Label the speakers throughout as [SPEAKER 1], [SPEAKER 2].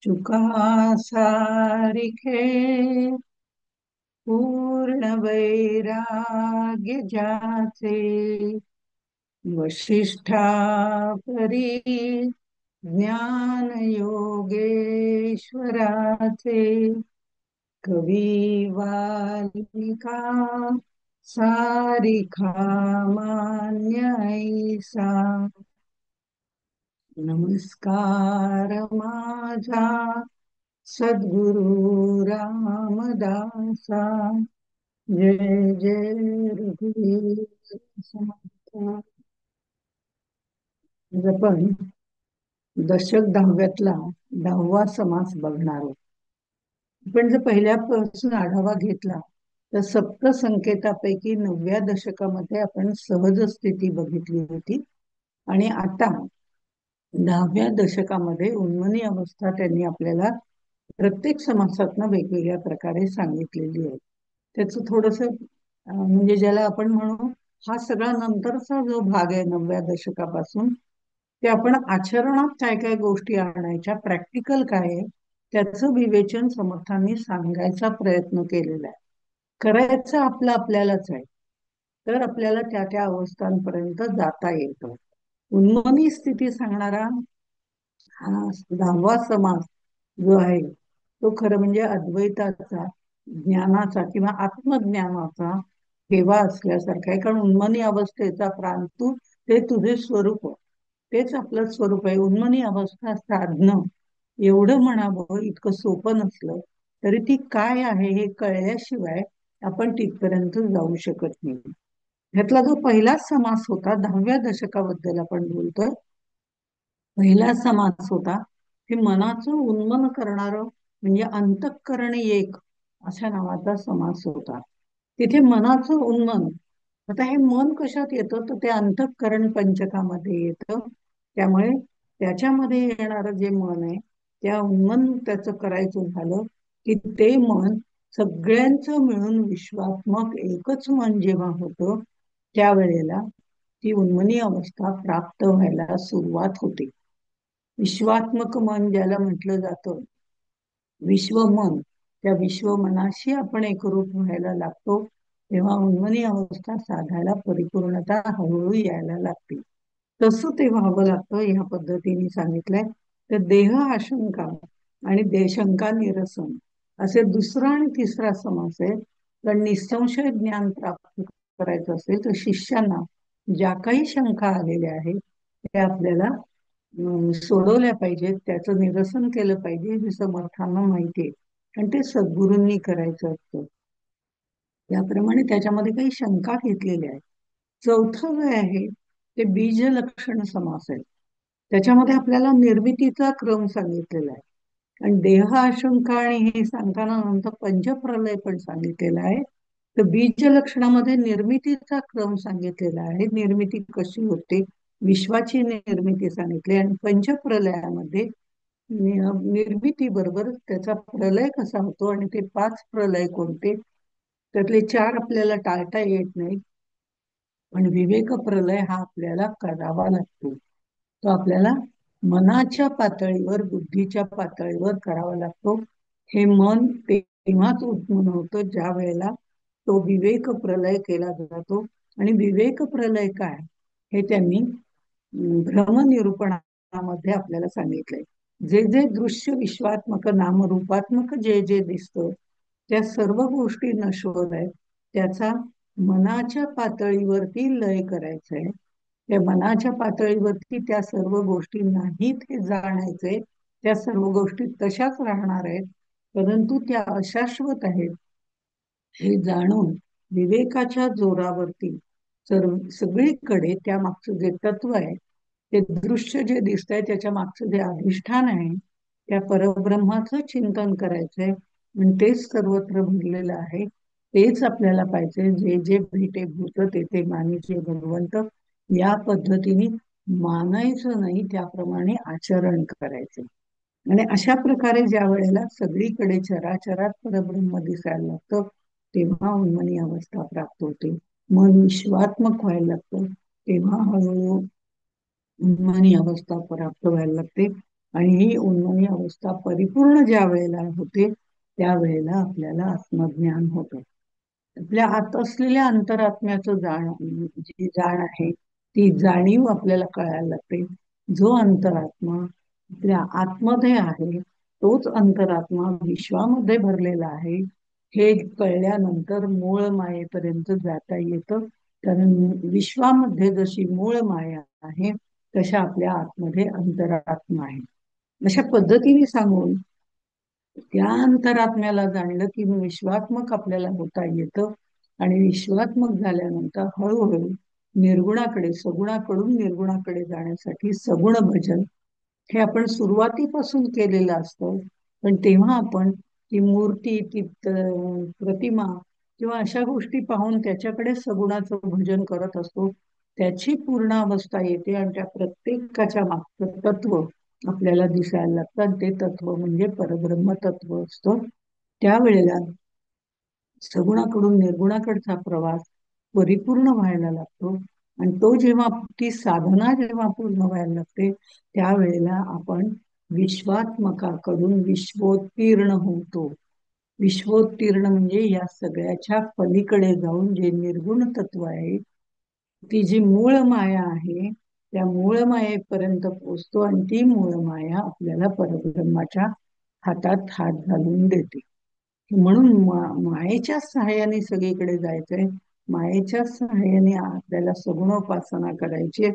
[SPEAKER 1] चुका सारिखे पूर्ण वैराग्य ज्याचे वशिष्ठापरी ज्ञान योगेश्वराचे कवी वाल्मिका सारिखा मान्य ऐसा नमस्कार माझा सद्गुरु रामदासा. जय जय रघुवीर समर्थ. आज आपण दशक दहाव्यातला 10वा समास बघणार आहोत. आपण जर पहिल्यापासून आढावा घेतला तर सप्तसंकेतापैकी 9व्या दशकामध्ये आपण सहज स्थिती बघितली होती आणि आता 10व्या दशकामध्ये उन्मनी अवस्था त्यांनी आपल्याला प्रत्येक समासातनं वेगवेगळ्या प्रकारे सांगितलेली आहे. त्याचं थोडस म्हणजे ज्याला आपण म्हणू, हा सगळा नंतरचा जो भाग आहे 9व्या दशकापासून, ते आपण आचरणात काय काय गोष्टी आणायच्या, प्रॅक्टिकल काय आहे त्याचं विवेचन समर्थांनी सांगायचा प्रयत्न केलेला आहे. करायचं आपलं आपल्यालाच आहे, तर आपल्याला त्या त्या अवस्थांपर्यंत जाता येतं. उन्मनी स्थिती सांगणारा हा 10वा समास जो आहे तो खरं म्हणजे अद्वैताचा, ज्ञानाचा किंवा आत्मज्ञानाचा हेवा असल्यासारखा आहे. कारण उन्मनी अवस्थेचा प्रांतू ते तुझे स्वरूप, तेच आपलं स्वरूप आहे. उन्मनी अवस्था साधणं एवढं म्हणावं इतकं सोपं नसलं तरी ती काय आहे हे कळल्याशिवाय आपण तिथपर्यंत जाऊ शकत नाही. ह्यातला जो पहिला समास होता, 10व्या दशकाबद्दल आपण बोलतोय, पहिला समास होता की मनाचं उन्मन करणारं म्हणजे अंतःकरणी एक अशा नावाचा समास होता. तिथे मनाचं उन्मन, आता हे मन कशात येतं तर ते अंतःकरण पंचकामध्ये येतं. त्यामुळे त्याच्यामध्ये येणारं जे मन आहे त्या उन्मन त्याचं करायचं झालं की ते मन सगळ्यांचं मिळून विश्वात्मक एकच मन जेव्हा होतं त्यावेळेला ती उन्मनी अवस्था प्राप्त व्हायला सुरुवात होते. विश्वात्मक मन ज्याला म्हटलं जातं, विश्वमन, त्या विश्वमनाशी आपण एकरूप व्हायला लागतो तेव्हा उन्मनी अवस्था साधायला परिपूर्णता हळूहळू यायला लागते. तसं ते व्हावं लागतं ह्या पद्धतीने सांगितलंय. तर देह आशंका आणि देशंका निरसन असे दुसरा आणि तिसरा समास आहे. तर निसंशय ज्ञान प्राप्त करायचं असेल तर शिष्यांना ज्या काही शंका आलेल्या आहेत त्या आपल्याला सोडवल्या पाहिजेत, त्याचं निरसन केलं पाहिजे हे समर्थांना माहिती आहे. आणि ते सद्गुरूंनी करायचं असतं. त्याप्रमाणे त्याच्यामध्ये काही शंका घेतलेल्या आहेत. चौथं जे आहे ते बीज लक्षण समास आहे. त्याच्यामध्ये आपल्याला निर्मितीचा क्रम सांगितलेला आहे. आणि देह आशंका आणि हे सांगताना नंतर पंचप्रलय पण सांगितलेला आहे. तर बीज लक्षणामध्ये निर्मितीचा क्रम सांगितलेला आहे. निर्मिती कशी होते, विश्वाची निर्मिती सांगितली. आणि पंचप्रलयामध्ये निर्मिती बरोबर त्याचा प्रलय कसा होतो आणि ते 5 प्रलय कोणते, त्यातले 4 आपल्याला टाळता येत नाही. पण विवेक प्रलय हा आपल्याला करावा लागतो. तो आपल्याला मनाच्या पातळीवर, बुद्धीच्या पातळीवर करावा लागतो. हे मन तेव्हाच उत्पन्न होतं ज्या वेळेला तो विवेक प्रलय केला जातो. आणि विवेक प्रलय काय हे त्यांनी भ्रमनिरूपणामध्ये आपल्याला सांगितलंय. जे जे दृश्य विश्वात्मक नामरूपात्मक जे जे दिसतं त्या सर्व गोष्टी नश्वर आहेत. त्याचा मनाच्या पातळीवरती लय करायचा आहे. त्या मनाच्या पातळीवरती त्या सर्व गोष्टी नाहीत हे जाणायचंय. त्या सर्व गोष्टी तशाच राहणार आहेत, परंतु त्या अशाश्वत आहेत हे जाणून विवेकाच्या जोरावरती सगळीकडे त्या मागचं जे तत्व आहे, ते दृश्य जे दिसतंय त्याच्या मागचं जे अधिष्ठान आहे त्या परब्रह्माचं चिंतन करायचंय. आणि तेच सर्वत्र भरलेलं आहे, तेच आपल्याला पाहिजे. जे जे भेटे भूत ते ते मानिचे भगवंत, या पद्धतीने मानायचं नाही, त्याप्रमाणे आचरण करायचं. आणि अशा प्रकारे ज्या वेळेला सगळीकडे चराचरात परब्रह्म दिसायला लागतं तेव्हा उन्मनी अवस्था प्राप्त होते. मन विश्वात्मक व्हायला लागतं तेव्हा हळूहळू उन्मनी अवस्था प्राप्त व्हायला लागते. आणि ही उन्मनी अवस्था परिपूर्ण ज्या वेळेला होते त्यावेळेला आपल्याला आत्मज्ञान होतं. आपल्या आत असलेल्या अंतरात्म्याचं जी जाण आहे ती जाणीव आपल्याला कळायला लागते. जो अंतरात्मा आपल्या आतमध्ये आहे तोच अंतरात्मा विश्वामध्ये भरलेला आहे हे कळल्यानंतर मूळ मायेपर्यंत जाता येतं. कारण विश्वामध्ये जशी मूळ माया आहे तशा आपल्या आतमध्ये अंतरात्मा आहे. अशा पद्धतीने सांगून त्या अंतरात्म्याला जाणलं की विश्वात्मक आपल्याला होता येतं. आणि विश्वात्मक झाल्यानंतर हळूहळू निर्गुणाकडे, सगुणाकडून निर्गुणाकडे जाण्यासाठी सगुण भजन हे आपण सुरुवातीपासून केलेलं असतं. पण तेव्हा आपण ती मूर्ती, ती प्रतिमा किंवा अशा गोष्टी पाहून त्याच्याकडे सगुणाचं भजन करत असतो. त्याची पूर्ण अवस्था येते आणि त्या प्रत्येकाच्या मागचं तत्व आपल्याला दिसायला लागतं. ते तत्व म्हणजे परब्रह्म तत्व असतं. त्यावेळेला सगुणाकडून निर्गुणाकडचा प्रवास परिपूर्ण व्हायला लागतो. आणि तो जेव्हा, ती साधना जेव्हा पूर्ण व्हायला लागते त्यावेळेला आपण विश्वात्मकाकडून विश्वोत्तीर्ण होतो. विश्वोत्तीर्ण म्हणजे या सगळ्याच्या पलीकडे जाऊन जे निर्गुण तत्व आहे, ती जी मूळ माया आहे त्या मूळ मायेपर्यंत पोचतो आणि ती मूळ माया आपल्याला परब्रह्माच्या हातात हात घालून देते. म्हणून मायेच्या सहाय्याने सगळीकडे जायचंय. मायेच्या सहाय्याने आपल्याला सगुणोपासना करायची.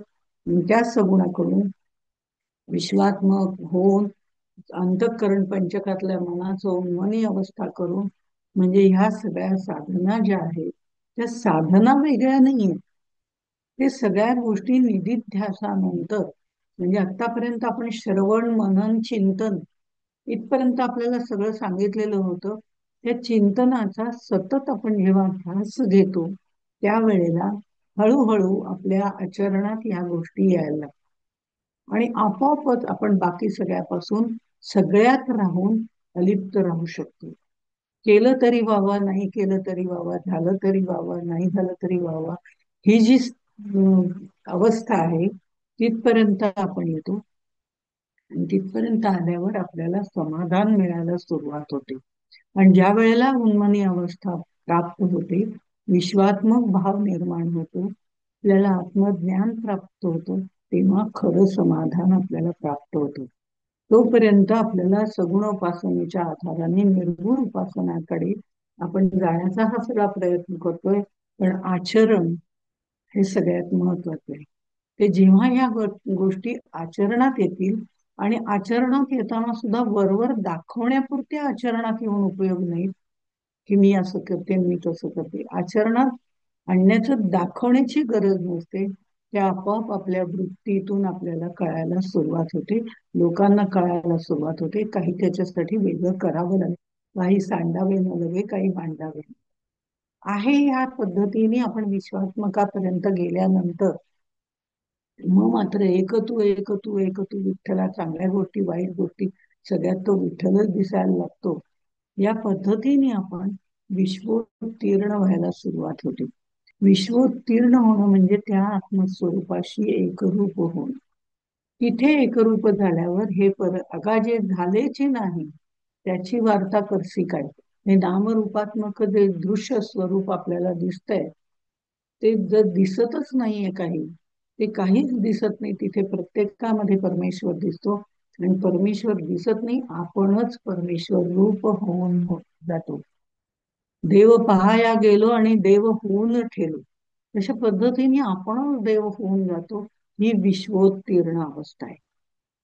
[SPEAKER 1] त्या सगुणाकडून विश्वात्मक होऊन अंतःकरण पंचकातल्या मनाचं उन्मनी अवस्था करून, म्हणजे ह्या सगळ्या साधना ज्या आहेत त्या साधना वेगळ्या नाहीये. ते सगळ्या गोष्टी निधिध्यासानंतर, म्हणजे आतापर्यंत आपण श्रवण, मनन, चिंतन इथपर्यंत आपल्याला सगळं सांगितलेलं होतं. त्या चिंतनाचा सतत आपण जेव्हा ध्यास घेतो त्यावेळेला हळूहळू आपल्या आचरणात या गोष्टी यायला लागतात. आणि आपोआपच आपण बाकी सगळ्यापासून सगळ्यात राहून अलिप्त राहू शकतो. केलं तरी व्हावा, नाही केलं तरी व्हावा, झालं तरी व्हावा, नाही झालं तरी व्हावा, ही जी अवस्था आहे तिथपर्यंत आपण येतो. आणि तिथपर्यंत आल्यावर आपल्याला समाधान मिळायला सुरुवात होते. आणि ज्या वेळेला उन्मनी अवस्था प्राप्त होते, विश्वात्मक भाव निर्माण होतो, आपल्याला आत्मज्ञान प्राप्त होतं, तेव्हा खरं समाधान आपल्याला प्राप्त होतं. तोपर्यंत आपल्याला सगुण उपासनेच्या आधाराने निर्गुण उपासनाकडे आपण जाण्याचा हा सगळा प्रयत्न करतोय. पण आचरण हे सगळ्यात महत्वाचं आहे. ते जेव्हा ह्या गोष्टी आचरणात येतील, आणि आचरणात येताना सुद्धा वरवर दाखवण्यापुरते आचरणात येऊन उपयोग नाही की मी असं करते, मी तसं करते. आचरणात आणण्याचं दाखवण्याची गरज नसते. त्या आपोआप आपल्या वृत्तीतून आपल्याला कळायला सुरुवात होते, लोकांना कळायला सुरुवात होते. काही त्याच्यासाठी वेगळं करावं लागेल, काही सांडावे न लगे, काही मांडावे आहे. या पद्धतीने आपण विश्वात्मकापर्यंत गेल्यानंतर मग मात्र एकतू एकतू एकतू विठ्ठला, चांगल्या गोष्टी वाईट गोष्टी सगळ्यात तो विठ्ठलच दिसायला लागतो. या पद्धतीने आपण विश्वोत्तीर्ण व्हायला सुरुवात होते. विश्वोत्तीर्ण होणं म्हणजे त्या आत्मस्वरूपाशी एकरूप होणं. तिथे एकरूप झाल्यावर हे अगा जे झालेचे नाही त्याची वार्ता करसी काय. हे नामरूपात्मक जे दृश्य स्वरूप आपल्याला दिसतंय ते जर दिसतच नाहीये काही, ते काहीच दिसत नाही. तिथे प्रत्येकामध्ये परमेश्वर दिसतो आणि परमेश्वर दिसत नाही, आपणच परमेश्वर रूप होऊन जातो. देव पहाया गेलो आणि देव होऊन ठेलो, अशा पद्धतीने आपणच देव होऊन जातो. ही विश्वोत्तीर्ण अवस्था आहे.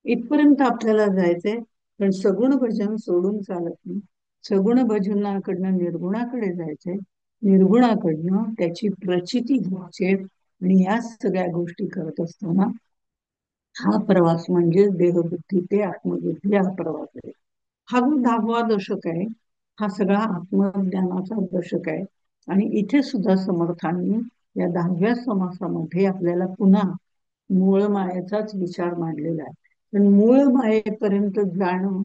[SPEAKER 1] इथपर्यंत आपल्याला जायचंय. पण सगुण भजन सोडून चालत नाही. सगुण भजनाकडनं निर्गुणाकडे जायचंय, निर्गुणाकडनं त्याची प्रचिती घ्यायची. आणि या सगळ्या गोष्टी करत असताना हा प्रवास म्हणजे देहबुद्धी ते आत्मबुद्धी हा प्रवास आहे. हा जो 10वा दशक आहे हा सगळा आत्मज्ञानाचा दशक आहे. आणि इथे सुद्धा समर्थांनी या 10व्या समासामध्ये आपल्याला पुन्हा मूळ मायेचाच विचार मांडलेला आहे. पण मूळ मायेपर्यंत जाणं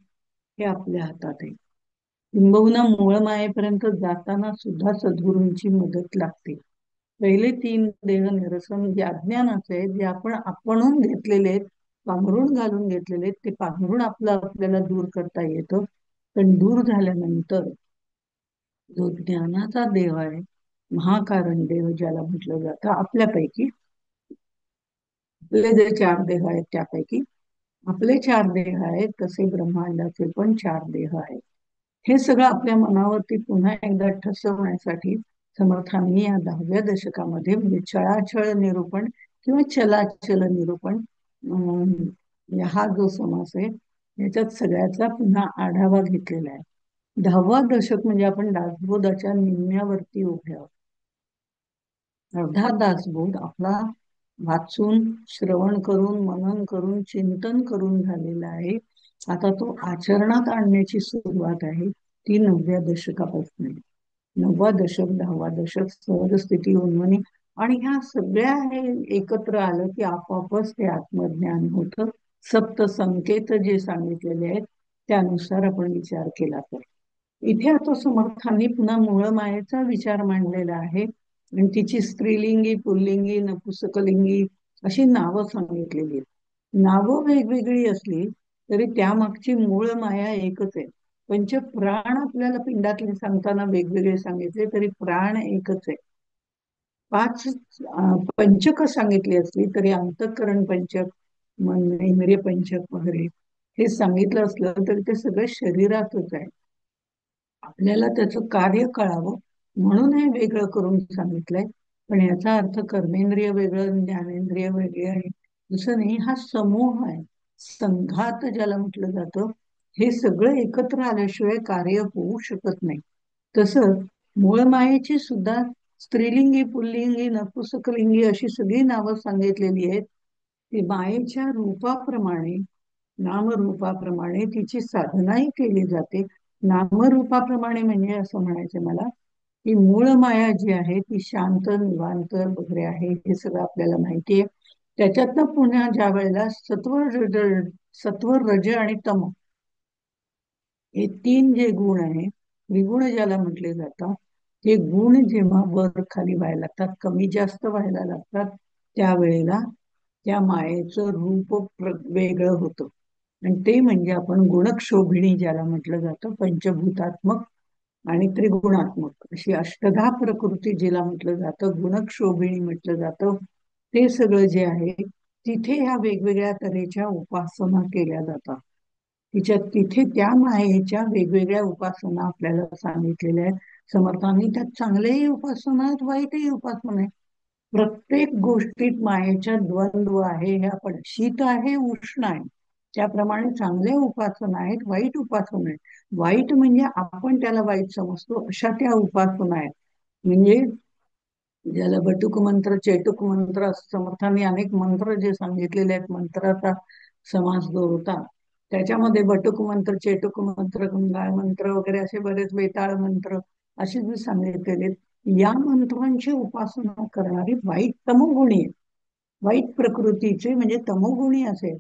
[SPEAKER 1] हे आपल्या हातात आहे. किंबहुना मूळ मायेपर्यंत जाताना सुद्धा सद्गुरूंची मदत लागते. पहिले 3 देह निरसन जे अज्ञानाचे आहेत, जे आपणहून घेतलेले आहेत, पांघरुण घालून घेतलेले ते पांघरुण आपल्याला दूर करता येतं. पण दूर झाल्यानंतर जो ज्ञानाचा देव आहे, महाकारण देव ज्याला म्हटलं जातं, आपल्यापैकी आपले जे चार देह आहेत त्यापैकी आपले चार देह आहेत, तसे ब्रह्मांडाचे पण चार देह आहेत. हे सगळं आपल्या मनावरती पुन्हा एकदा ठसवण्यासाठी समर्थांनी या 10व्या दशकामध्ये म्हणजे चळाचळ निरूपण किंवा चलाचल निरूपण हा जो समास आहे याच्यात सगळ्याचा पुन्हा आढावा घेतलेला आहे. 10वा दशक म्हणजे आपण दासबोधाच्या निम्म्यावरती उभे आहोत. अर्धा दासबोध आपला वाचून, श्रवण करून, मनन करून, चिंतन करून झालेला आहे. आता तो आचरणात आणण्याची सुरुवात आहे ती 9व्या दशकापासून. 9वा दशक, 10वा दशक, सहज स्थिती, उन्मनी आणि ह्या सगळ्या हे एकत्र आलं की आपोआपच ते आत्मज्ञान होतं. सप्त संकेत जे सांगितलेले आहेत त्यानुसार आपण विचार केला तर इथे आता समर्थांनी पुन्हा मूळ मायेचा विचार मांडलेला आहे आणि तिची स्त्रीलिंगी, पुल्लिंगी, नपुसकलिंगी अशी नावं सांगितलेली आहेत. नावं वेगवेगळी असली तरी त्यामागची मूळ माया एकच आहे. प्राण आपल्याला पिंडातले सांगताना वेगवेगळे सांगितले तरी प्राण एकच आहे. 5 पंचक सांगितली असली तरी अंतःकरण पंचक, मन इंद्रिय पंचक वगैरे हे सांगितलं असलं तरी ते सगळं शरीरातच आहे. आपल्याला त्याचं कार्य कळावं म्हणून हे वेगळं करून सांगितलंय. पण याचा अर्थ कर्मेंद्रिय वेगळं, ज्ञानेंद्रिय वेगळे आहे दुसरं नाही. हा समूह आहे, संघात ज्याला म्हटलं जातं. हे सगळं एकत्र आल्याशिवाय कार्य होऊ शकत नाही. तसं मूळ मायेची सुद्धा स्त्रीलिंगी, पुल्लिंगी, नपुसकलिंगी अशी सगळी नावं सांगितलेली आहेत. ती मायेच्या रूपाप्रमाणे, नामरूपाप्रमाणे तिची साधनाही केली जाते. नामरूपाप्रमाणे म्हणजे असं म्हणायचं मला की मूळ माया जी आहे ती शांत, निवांत वगैरे आहे, हे सगळं आपल्याला माहिती आहे. त्याच्यातनं पुन्हा ज्या वेळेला सत्व, रज आणि तम हे 3 जे गुण आहे, त्रिगुण ज्याला म्हटले जातात, हे गुण जेव्हा वर खाली व्हायला लागतात, कमी जास्त व्हायला लागतात, त्यावेळेला त्या मायेचं रूप वेगळं होतं. आणि ते म्हणजे आपण गुणक्षोभिणी ज्याला म्हटलं जातं, पंचभूतात्मक आणि त्रिगुणात्मक अशी अष्टधा प्रकृती जिला म्हटलं जातं, गुणक्षोभिणी म्हटलं जातं. ते सगळं जे आहे तिथे ह्या वेगवेगळ्या तऱ्हेच्या उपासना केल्या जातात. तिथे त्या मायेच्या वेगवेगळ्या उपासना आपल्याला सांगितलेल्या आहेत समर्थांनी. त्यात चांगलेही उपासना आहेत, वाईटही उपासना आहेत. प्रत्येक गोष्टीत मायेच्या द्वंद्व आहे. हे आपण शीत आहे, उष्ण आहे, त्याप्रमाणे चांगले उपासना आहेत, वाईट उपासना आहेत. वाईट म्हणजे आपण त्याला वाईट समजतो अशा त्या उपासना आहेत. म्हणजे ज्याला बटुक मंत्र, चेटुक मंत्र असं समर्थांनी अनेक मंत्र जे सांगितलेले आहेत, मंत्राचा समास जो होता त्याच्यामध्ये बटुक मंत्र, चेटुक मंत्र, गंगाळ मंत्र वगैरे असे बरेच वेताळ मंत्र असे जे सांगितलेले, या मंत्रांची उपासना करणारी वाईट तमोगुणी आहे. वाईट प्रकृतीचे म्हणजे तमोगुणी असेल,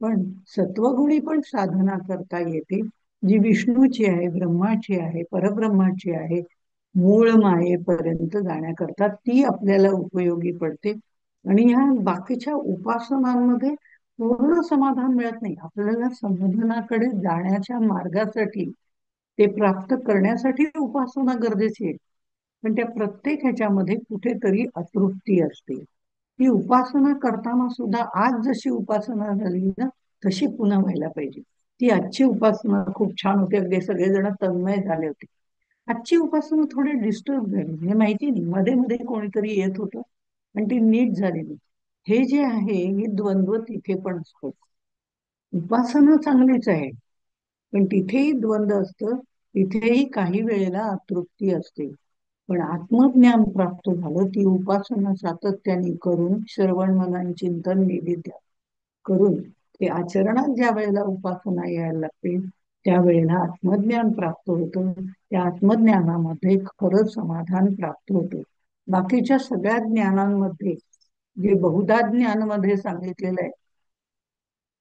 [SPEAKER 1] पण सत्वगुणी पण साधना करता येते, जी विष्णूची आहे, ब्रह्माची आहे, परब्रह्माची आहे, मूळ मायेपर्यंत जाण्याकरता ती आपल्याला उपयोगी पडते. आणि ह्या बाकीच्या उपासनांमध्ये पूर्ण समाधान मिळत नाही. आपल्याला समाधानाकडे जाण्याच्या मार्गासाठी, ते प्राप्त करण्यासाठी उपासना गरजेची आहे. पण त्या प्रत्येक ह्याच्यामध्ये कुठेतरी अतृप्ती असते. ती उपासना करताना सुद्धा आज जशी उपासना झाली ना तशी पुन्हा व्हायला पाहिजे. ती आजची उपासना खूप छान होती, अगदी सगळेजण तन्मय झाले होते. आजची उपासना थोडी डिस्टर्ब झाली, म्हणजे माहिती नाही, मध्ये मध्ये कोणीतरी येत होतं आणि ती नीट झाली नाही. हे जे आहे हे द्वंद्व तिथे पण असतो. उपासना चांगलीच आहे, पण तिथेही द्वंद्व असतं, तिथेही काही वेळेला अतृप्ती असते. पण आत्मज्ञान प्राप्त झालं, ती उपासना सातत्याने करून, श्रवण, मनन, चिंतन, निवेद्य करून ते आचरणात ज्या वेळेला उपासना यायला लागते त्यावेळेला आत्मज्ञान प्राप्त होतं. त्या आत्मज्ञानामध्ये खरं समाधान प्राप्त होतं. बाकीच्या सगळ्या ज्ञानांमध्ये जे बहुधा ज्ञानमध्ये सांगितलेलं आहे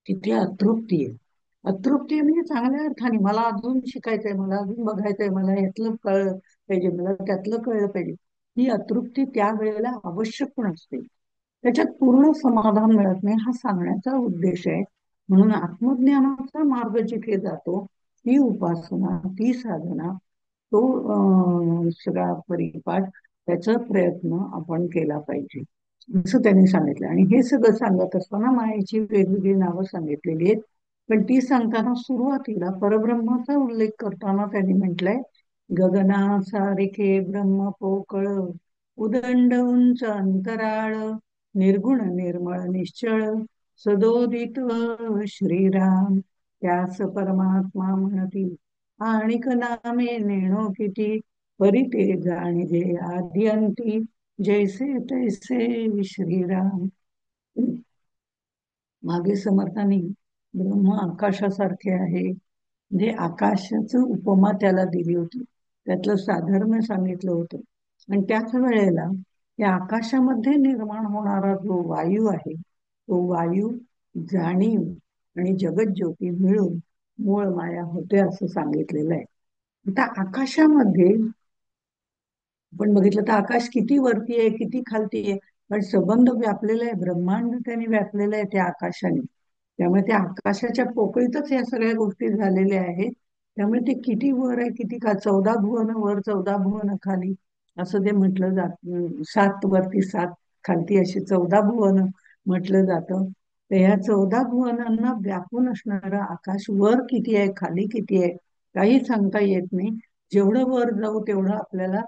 [SPEAKER 1] तिथे अतृप्ती आहे. अतृप्ती म्हणजे चांगल्या अर्थाने मला अजून शिकायचंय, मला अजून बघायचंय, मला यातलं कळलं पाहिजे, मला त्यातलं कळलं पाहिजे, ही अतृप्ती त्या वेळेला आवश्यक पण असते. त्याच्यात पूर्ण समाधान मिळत नाही, हा सांगण्याचा उद्देश आहे. म्हणून आत्मज्ञानाचा मार्ग जिथे जातो, ती उपासना, ती साधना, तो सगळा परिपाठ, त्याचा प्रयत्न आपण केला पाहिजे असं त्यांनी सांगितलं. आणि हे सगळं सांगत असताना मायेची वेगवेगळी नावं सांगितलेली आहेत. पण ती सांगताना सुरुवातीला परब्रह्माचा उल्लेख करताना त्यांनी म्हटलंय, गगना सारिखे ब्रह्म पोकळ, उदंड उंच अंतराळ, निर्गुण निर्मळ निश्चळ, सदोदित श्रीराम, त्यास परमात्मा म्हणती, आणिक नामे नेणो किती, परी ते जाणिजे आधी अंती, जैसे तैसे श्रीराम. मागे समर्थांनी ब्रह्म आकाशासारखे आहे, म्हणजे आकाशाचं उपमा त्याला दिली होती, त्यातलं साधर्म्य सांगितलं होतं. आणि त्याच वेळेला त्या आकाशामध्ये निर्माण होणारा जो वायू आहे, तो वायू जाणीव आणि जगज्योती मिळून मूळ माया होते असं सांगितलेलं आहे. आता आकाशामध्ये आपण बघितलं तर आकाश किती वरती आहे, किती खालती आहे, पण संबंध व्यापलेला आहे, ब्रह्मांड त्यांनी व्यापलेलं आहे त्या आकाशाने. त्यामुळे त्या आकाशाच्या पोकळीतच या सगळ्या गोष्टी झालेल्या आहेत. त्यामुळे ते किती वर आहे, किती 14 भुवन वर, 14 भुवन खाली, असं ते म्हटलं जात. 7 वरती 7 खालती, अशी 14 भुवन म्हटलं जातं. तर ह्या 14 भुवनांना व्यापून असणारं आकाश वर किती आहे, खाली किती आहे, काही सांगता येत नाही. जेवढं वर जाऊ तेवढं आपल्याला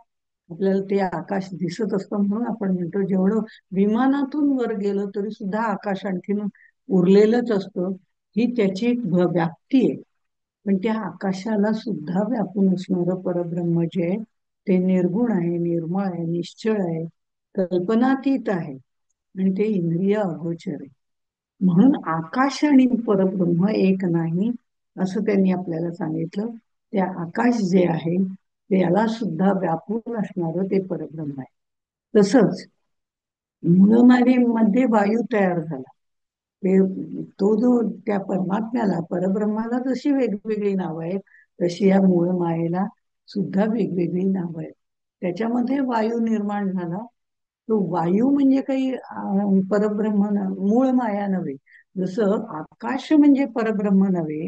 [SPEAKER 1] आपल्याला ते आकाश दिसत असतं. म्हणून आपण म्हणतो, जेवढं विमानातून वर गेलं तरी सुद्धा आकाश आणखीन उरलेलंच असतं. ही त्याची एक व्याप्ती आहे. पण त्या आकाशाला सुद्धा व्यापून असणारं परब्रह्म जे आहे, ते निर्गुण आहे, निर्मळ आहे, निश्चळ आहे, कल्पनातीत आहे, आणि ते इंद्रिय अगोचर आहे. म्हणून आकाश आणि परब्रह्म एक नाही असं त्यांनी आपल्याला सांगितलं. त्या आकाश जे आहे त्याला सुद्धा व्यापून असणारं ते परब्रह्म आहे. तसंच मूळमालेमध्ये वायू तयार झाला, ते तो जो त्या परमात्म्याला, परब्रह्माला जशी वेगवेगळी नावं आहेत, तशी या मूळ मायेला सुद्धा वेगवेगळी नावं आहेत. त्याच्यामध्ये वायू निर्माण झाला, तो वायू म्हणजे काही परब्रह्म मूळ माया नव्हे. जसं आकाश म्हणजे परब्रह्म नव्हे,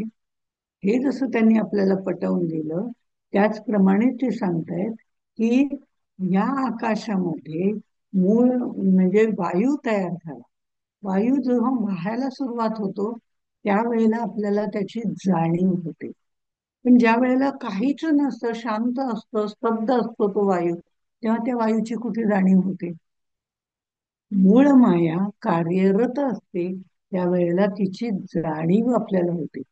[SPEAKER 1] हे जसं त्यांनी आपल्याला पटवून दिलं, त्याचप्रमाणे ते सांगतायत की या आकाशामध्ये मूळ म्हणजे वायू तयार झाला. वायू जेव्हा वाहायला सुरुवात होतो त्यावेळेला आपल्याला त्याची जाणीव होते. पण ज्या वेळेला काहीच नसतं, शांत असतं, स्तब्ध असतो तो वायू, तेव्हा त्या वायूची कुठे जाणीव होते? मूळ माया कार्यरत असते त्यावेळेला तिची जाणीव आपल्याला होते.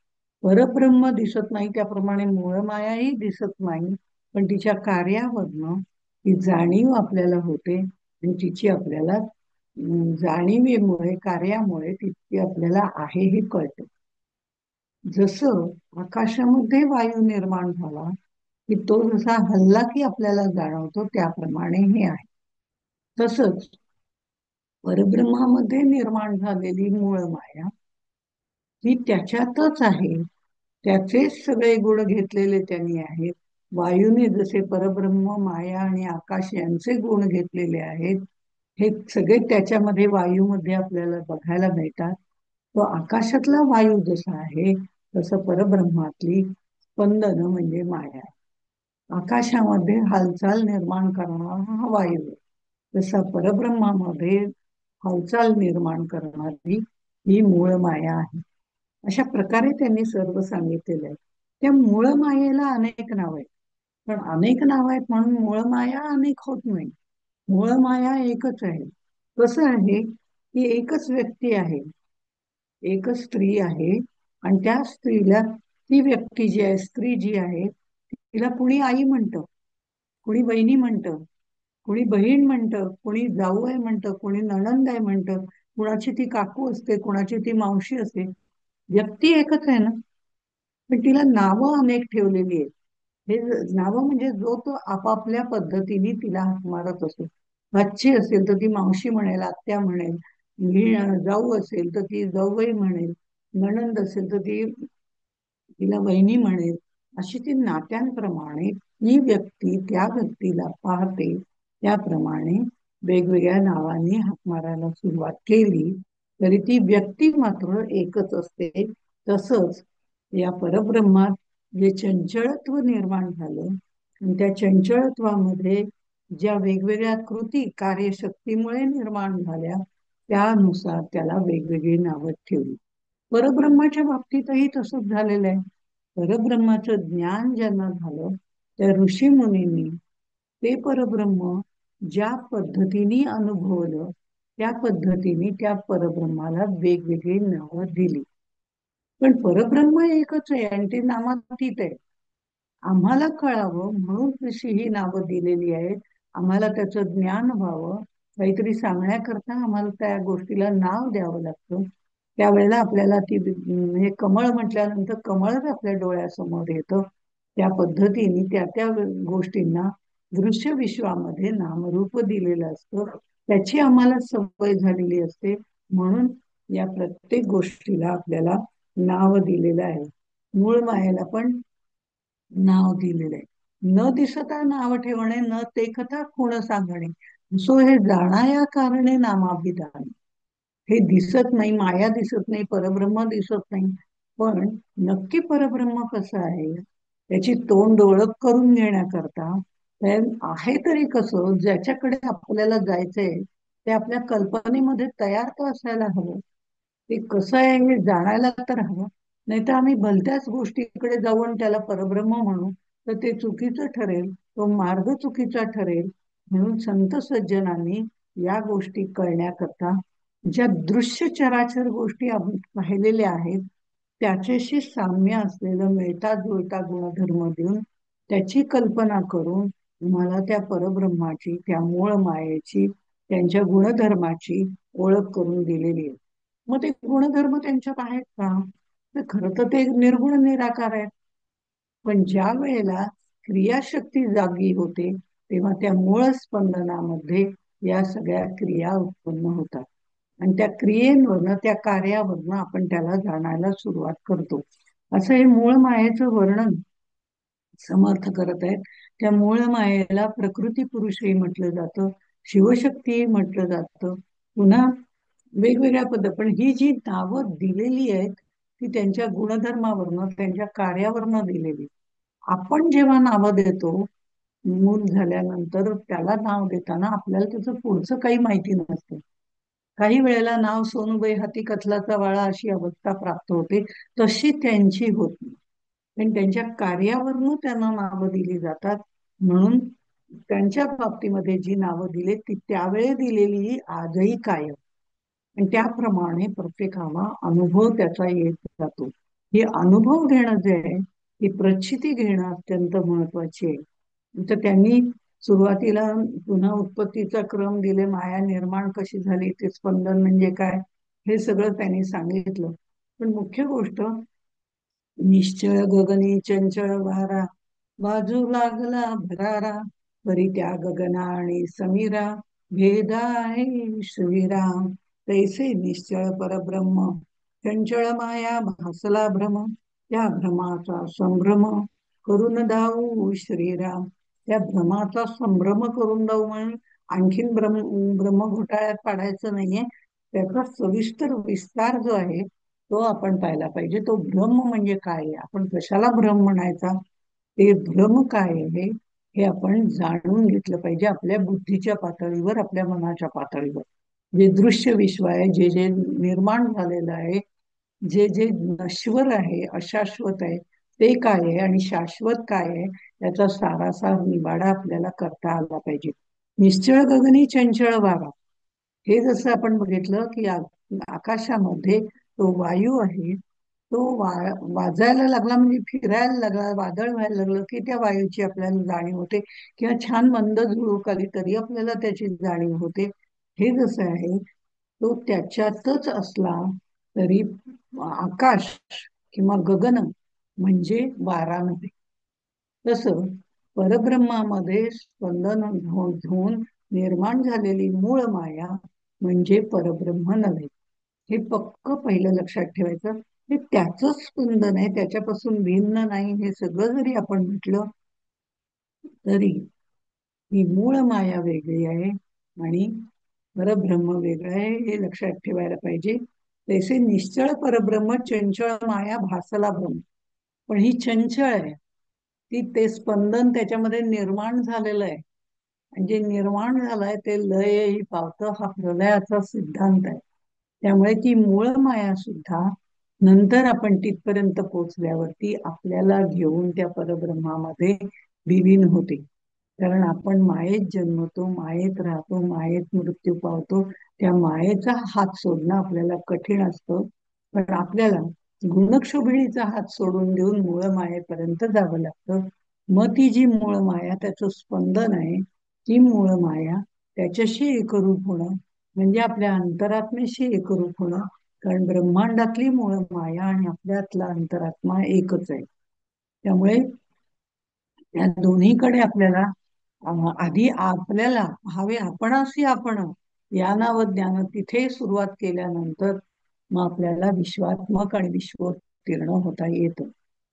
[SPEAKER 1] परब्रह्म दिसत नाही, त्याप्रमाणे मूळ मायाही दिसत नाही, पण तिच्या कार्यावरनं ती जाणीव आपल्याला होते, आणि तिची आपल्याला जाणीवेमुळे, कार्यामुळे तिची आपल्याला आहे हे कळतं. जसं आकाशामध्ये वायू निर्माण झाला की तो जसा हल्ला की आपल्याला जाणवतो, त्याप्रमाणे हे आहे. तसंच परब्रह्मामध्ये निर्माण झालेली मूळ माया ही त्याच्यातच आहे, त्याचेच सगळे गुण घेतलेले त्यांनी आहेत. वायूने जसे परब्रह्म, माया आणि आकाश यांचे गुण घेतलेले आहेत, हे सगळे त्याच्यामध्ये वायूमध्ये आपल्याला बघायला मिळतात. तो आकाशातला वायू जसा आहे तसं परब्रह्मातली स्पंदन म्हणजे माया आहे. आकाशामध्ये हालचाल निर्माण करणारा हा वायू आहे, तसा परब्रह्मामध्ये हालचाल निर्माण करणारी ही मूळ माया आहे. अशा प्रकारे त्यांनी सर्व सांगितलेलं आहे. त्या मूळ मायेला अनेक नाव आहेत, पण अनेक नाव आहेत म्हणून मूळ माया अनेक होत नाही. मूळ माया एकच आहे. कसं आहे की एकच व्यक्ती आहे, एकच स्त्री आहे, आणि त्या स्त्रीला, ती व्यक्ती जी आहे, स्त्री जी आहे, तिला कुणी आई म्हणतं, कुणी बहिणी म्हणतं, कुणी बहीण म्हणतं, कुणी जाऊ आहे म्हणतं, कुणी नणंद आहे म्हणतं, कुणाची ती काकू असते, कुणाची ती मावशी असते. व्यक्ती एकच आहे ना, पण तिला नावं अनेक ठेवलेली आहेत. हे नावं म्हणजे जो तो आपापल्या पद्धतीने तिला हाक मारत असतो. भाची असेल तर ती मावशी म्हणेल, आत्या म्हणेल, जाऊ असेल तर ती जाऊबाई म्हणेल, नणंद असेल तर ती तिला वहिनी म्हणेल. अशी ती नात्यांप्रमाणे ती व्यक्ती त्या व्यक्तीला पाहते, त्याप्रमाणे वेगवेगळ्या नावांनी हाक मारायला सुरुवात केली. तरी ती व्यक्ती मात्र एकच असते. तसंच या परब्रह्मात जे चंचळत्व निर्माण झालं आणि त्या चंचळत्वामध्ये ज्या वेगवेगळ्या कृती कार्यशक्तीमुळे निर्माण झाल्या, त्यानुसार त्याला वेगवेगळी नावं ठेवली. परब्रह्माच्या बाबतीतही तसंच झालेलं आहे. परब्रह्माचं ज्ञान ज्यांना झालं त्या ऋषीमुनींनी ते परब्रह्म ज्या पद्धतीने अनुभवलं, त्या पद्धतीने त्या परब्रह्माला वेगवेगळी नावं दिली. पण परब्रह्म एकच आहे आणि ते नामातीत आहे. आम्हाला कळावं म्हणून तशी ही नावं दिलेली आहेत. आम्हाला त्याचं ज्ञान व्हावं, काहीतरी सांगण्याकरता आम्हाला त्या गोष्टीला नाव द्यावं लागतं. त्यावेळेला आपल्याला ती हे कमळ म्हटल्यानंतर कमळच आपल्या डोळ्यासमोर येतं. त्या पद्धतीने त्या त्या गोष्टींना दृश्य विश्वामध्ये नामरूप दिलेलं असतं. त्याची आम्हाला सवय झालेली असते. म्हणून या प्रत्येक गोष्टीला आपल्याला नाव दिलेलं आहे. मूळ मायेला पण नाव दिलेलं आहे. न दिसता नाव ठेवणे, न ते कथा कोण सांगणे, सो हे जाणाया कारणे नामाभिधान. हे दिसत नाही, माया दिसत नाही, परब्रह्म दिसत नाही, पण नक्की परब्रह्म कसं आहे त्याची तोंड ओळख करून घेण्याकरता ते आहे तरी कसं, ज्याच्याकडे आपल्याला जायचंय ते आपल्या कल्पनेमध्ये तयार तर असायला हवं. ते कसं आहे हे जाणायला तर हवं. नाही तर आम्ही भलत्याच गोष्टीकडे जाऊन त्याला परब्रह्म म्हणू तर ते चुकीचं ठरेल, तो मार्ग चुकीचा ठरेल. म्हणून संत सज्जनांनी या गोष्टी कळण्याकरता ज्या दृश्य चराचर गोष्टी आपण पाहिलेल्या आहेत त्याच्याशी साम्य असलेलं मिळता जुळता गुणधर्म देऊन त्याची कल्पना करून मला त्या परब्रह्माची, त्या मूळ मायेची, त्यांच्या गुणधर्माची ओळख करून दिलेली आहे. मग ते गुणधर्म त्यांच्यात आहेत का? तर खरं तर ते निर्गुण निराकार आहेत. पण ज्या वेळेला क्रियाशक्ती जागी होते तेव्हा त्या मूळ स्पंदनामध्ये या सगळ्या क्रिया उत्पन्न होतात. आणि त्या क्रियेवरनं, त्या कार्यावरनं आपण त्याला जाणायला सुरुवात करतो. असं हे मूळ मायेचं वर्णन समर्थ करत आहेत. त्या मूळ मायेला प्रकृती पुरुषही म्हटलं जातं, शिवशक्तीही म्हटलं जातं. पुन्हा वेगवेगळ्या पद्धत, पण ही जी नावं दिलेली आहेत ती त्यांच्या गुणधर्मावरनं, त्यांच्या कार्यावरनं दिलेली. आपण जेव्हा नावं देतो मूल झाल्यानंतर त्याला नाव देताना आपल्याला त्याचं पुढचं काही माहिती नसतं. काही वेळेला नाव सोनूबाई हाती कथलाचा वाळा अशी अवस्था प्राप्त होते, तशी त्यांची होत नाही. पण त्यांच्या कार्यावरून त्यांना नावं दिली जातात. म्हणून त्यांच्या बाबतीमध्ये जी नावं दिली ती त्यावेळी दिलेली आजही कायम. आणि त्याप्रमाणे प्रत्येकाला अनुभव त्याचा येत जातो. हे अनुभव घेणं जे आहे ही प्रचिती घेणं अत्यंत महत्वाची आहे. तर त्यांनी सुरुवातीला पुन्हा उत्पत्तीचा क्रम दिले, माया निर्माण कशी झाली, ते स्पंदन म्हणजे काय, हे सगळं त्यांनी सांगितलं. पण मुख्य गोष्ट निश्चळ गगनी चंचळ वारा, बाजू लागला भरारा, परी त्या गगना आणि समीरा, भेदा आहे श्रीराम. तैसे निश्चळ परब्रह्म, चंचळ माया भासला भ्रम, त्या भ्रमाचा संभ्रम करून दाऊ श्रीराम. त्या भ्रमाचा संभ्रम करून दाऊ म्हणून आणखीन ब्रह्म घोटाळ्यात पाडायचं नाहीये. त्याचा सविस्तर विस्तार जो आहे तो आपण पाहायला पाहिजे. तो ब्रह्म म्हणजे काय आहे, आपण कशाला ब्रह्म म्हणायचा, ते ब्रह्म काय आहे हे आपण जाणून घेतलं पाहिजे आपल्या बुद्धीच्या पातळीवर, आपल्या मनाच्या पातळीवर. जे दृश्य विश्व आहे, जे जे निर्माण झालेलं आहे, जे जे नश्वर आहे, अशाश्वत आहे, ते काय आहे आणि शाश्वत काय आहे याचा सारासार निवाडा आपल्याला करता आला पाहिजे. निश्चळ गगनी चंचळ वारा, हे जसं आपण बघितलं की आकाशामध्ये तो वायू आहे, तो वाजायला लागला म्हणजे फिरायला लागला, वादळ व्हायला लागलं की त्या वायूची आपल्याला जाणीव होते. किंवा छान मंद झुळूक आली तरी आपल्याला त्याची जाणीव होते. हे जसं आहे तो त्याच्यातच असला तरी आकाश किंवा गगन म्हणजे वारा नव्हे. तसं परब्रह्मामध्ये स्पंदन होऊन निर्माण झालेली मूळ माया म्हणजे परब्रह्म नव्हे. हे पक्क पहिलं लक्षात ठेवायचं. हे त्याचंच स्पंदन आहे, त्याच्यापासून भिन्न नाही. हे सगळं जरी आपण म्हटलं तरी ही मूळ माया वेगळी आहे आणि परब्रह्म वेगळं आहे हे लक्षात ठेवायला पाहिजे. तैसे निश्चळ परब्रह्म चंचळ माया भासला भ्रम. पण ही चंचळ आहे, ती ते स्पंदन त्याच्यामध्ये निर्माण झालेलं आहे. आणि जे निर्माण झालंय ते लयही पावतं, हा प्रलयाचा सिद्धांत आहे. त्यामुळे ती मूळ माया सुद्धा नंतर आपण तिथपर्यंत पोहोचल्यावरती आपल्याला घेऊन त्या परब्रह्मामध्ये विलीन होते. कारण आपण मायेत जन्मतो, मायेत राहतो, मायेत मृत्यू पावतो. त्या मायेचा हात सोडणं आपल्याला कठीण असतं. पण आपल्याला गुणक्षोभिणीचा हात सोडून देऊन मूळ मायेपर्यंत जावं लागतं. मग ती जी मूळ माया, त्याचं स्पंदन आहे, ती मूळ माया त्याच्याशी एकरूप होणं म्हणजे आपल्या अंतरात्म्याशी एकरूप होणं. कारण ब्रह्मांडातली मूळ माया आणि आपल्यातला अंतरात्मा एकच आहे. त्यामुळे या दोन्हीकडे आपल्याला आधी आपल्याला हवे आपणाशी आपण या नाव ज्ञान तिथे सुरुवात केल्यानंतर मग आपल्याला विश्वात्मक आणि विश्वोत्तीर्ण होता येतं.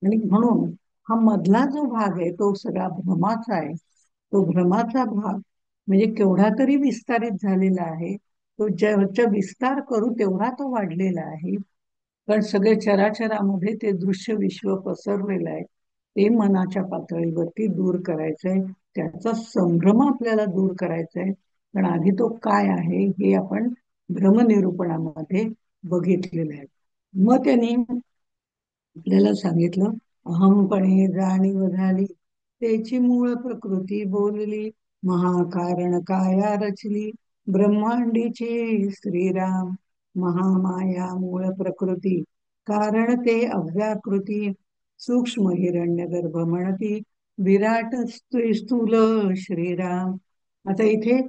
[SPEAKER 1] आणि म्हणून हा मधला जो भाग आहे तो सगळा भ्रमाचा आहे. तो भ्रमाचा भाग म्हणजे केवढा तरी विस्तारित झालेला आहे. तो ज्याचा विस्तार करू तेवढा तो वाढलेला आहे. कारण सगळे चराचरामध्ये ते दृश्य विश्व पसरलेलं आहे. ते मनाच्या पातळीवरती दूर करायचंय. त्याचा संभ्रम आपल्याला दूर करायचा आहे. पण आधी तो काय आहे हे आपण भ्रमनिरूपणामध्ये बघितलेलं आहे. मग त्यांनी आपल्याला सांगितलं, अहमपणे जाणीव झाली त्याची मूळ प्रकृती बोलली, महाकारण काया रचली ब्रह्मांडीची श्रीराम. महामाया मूळ प्रकृती कारण ते अव्याकृती, सूक्ष्म हिरण्य गर्भ म्हणती विराट स्थूल श्रीराम. आता इथे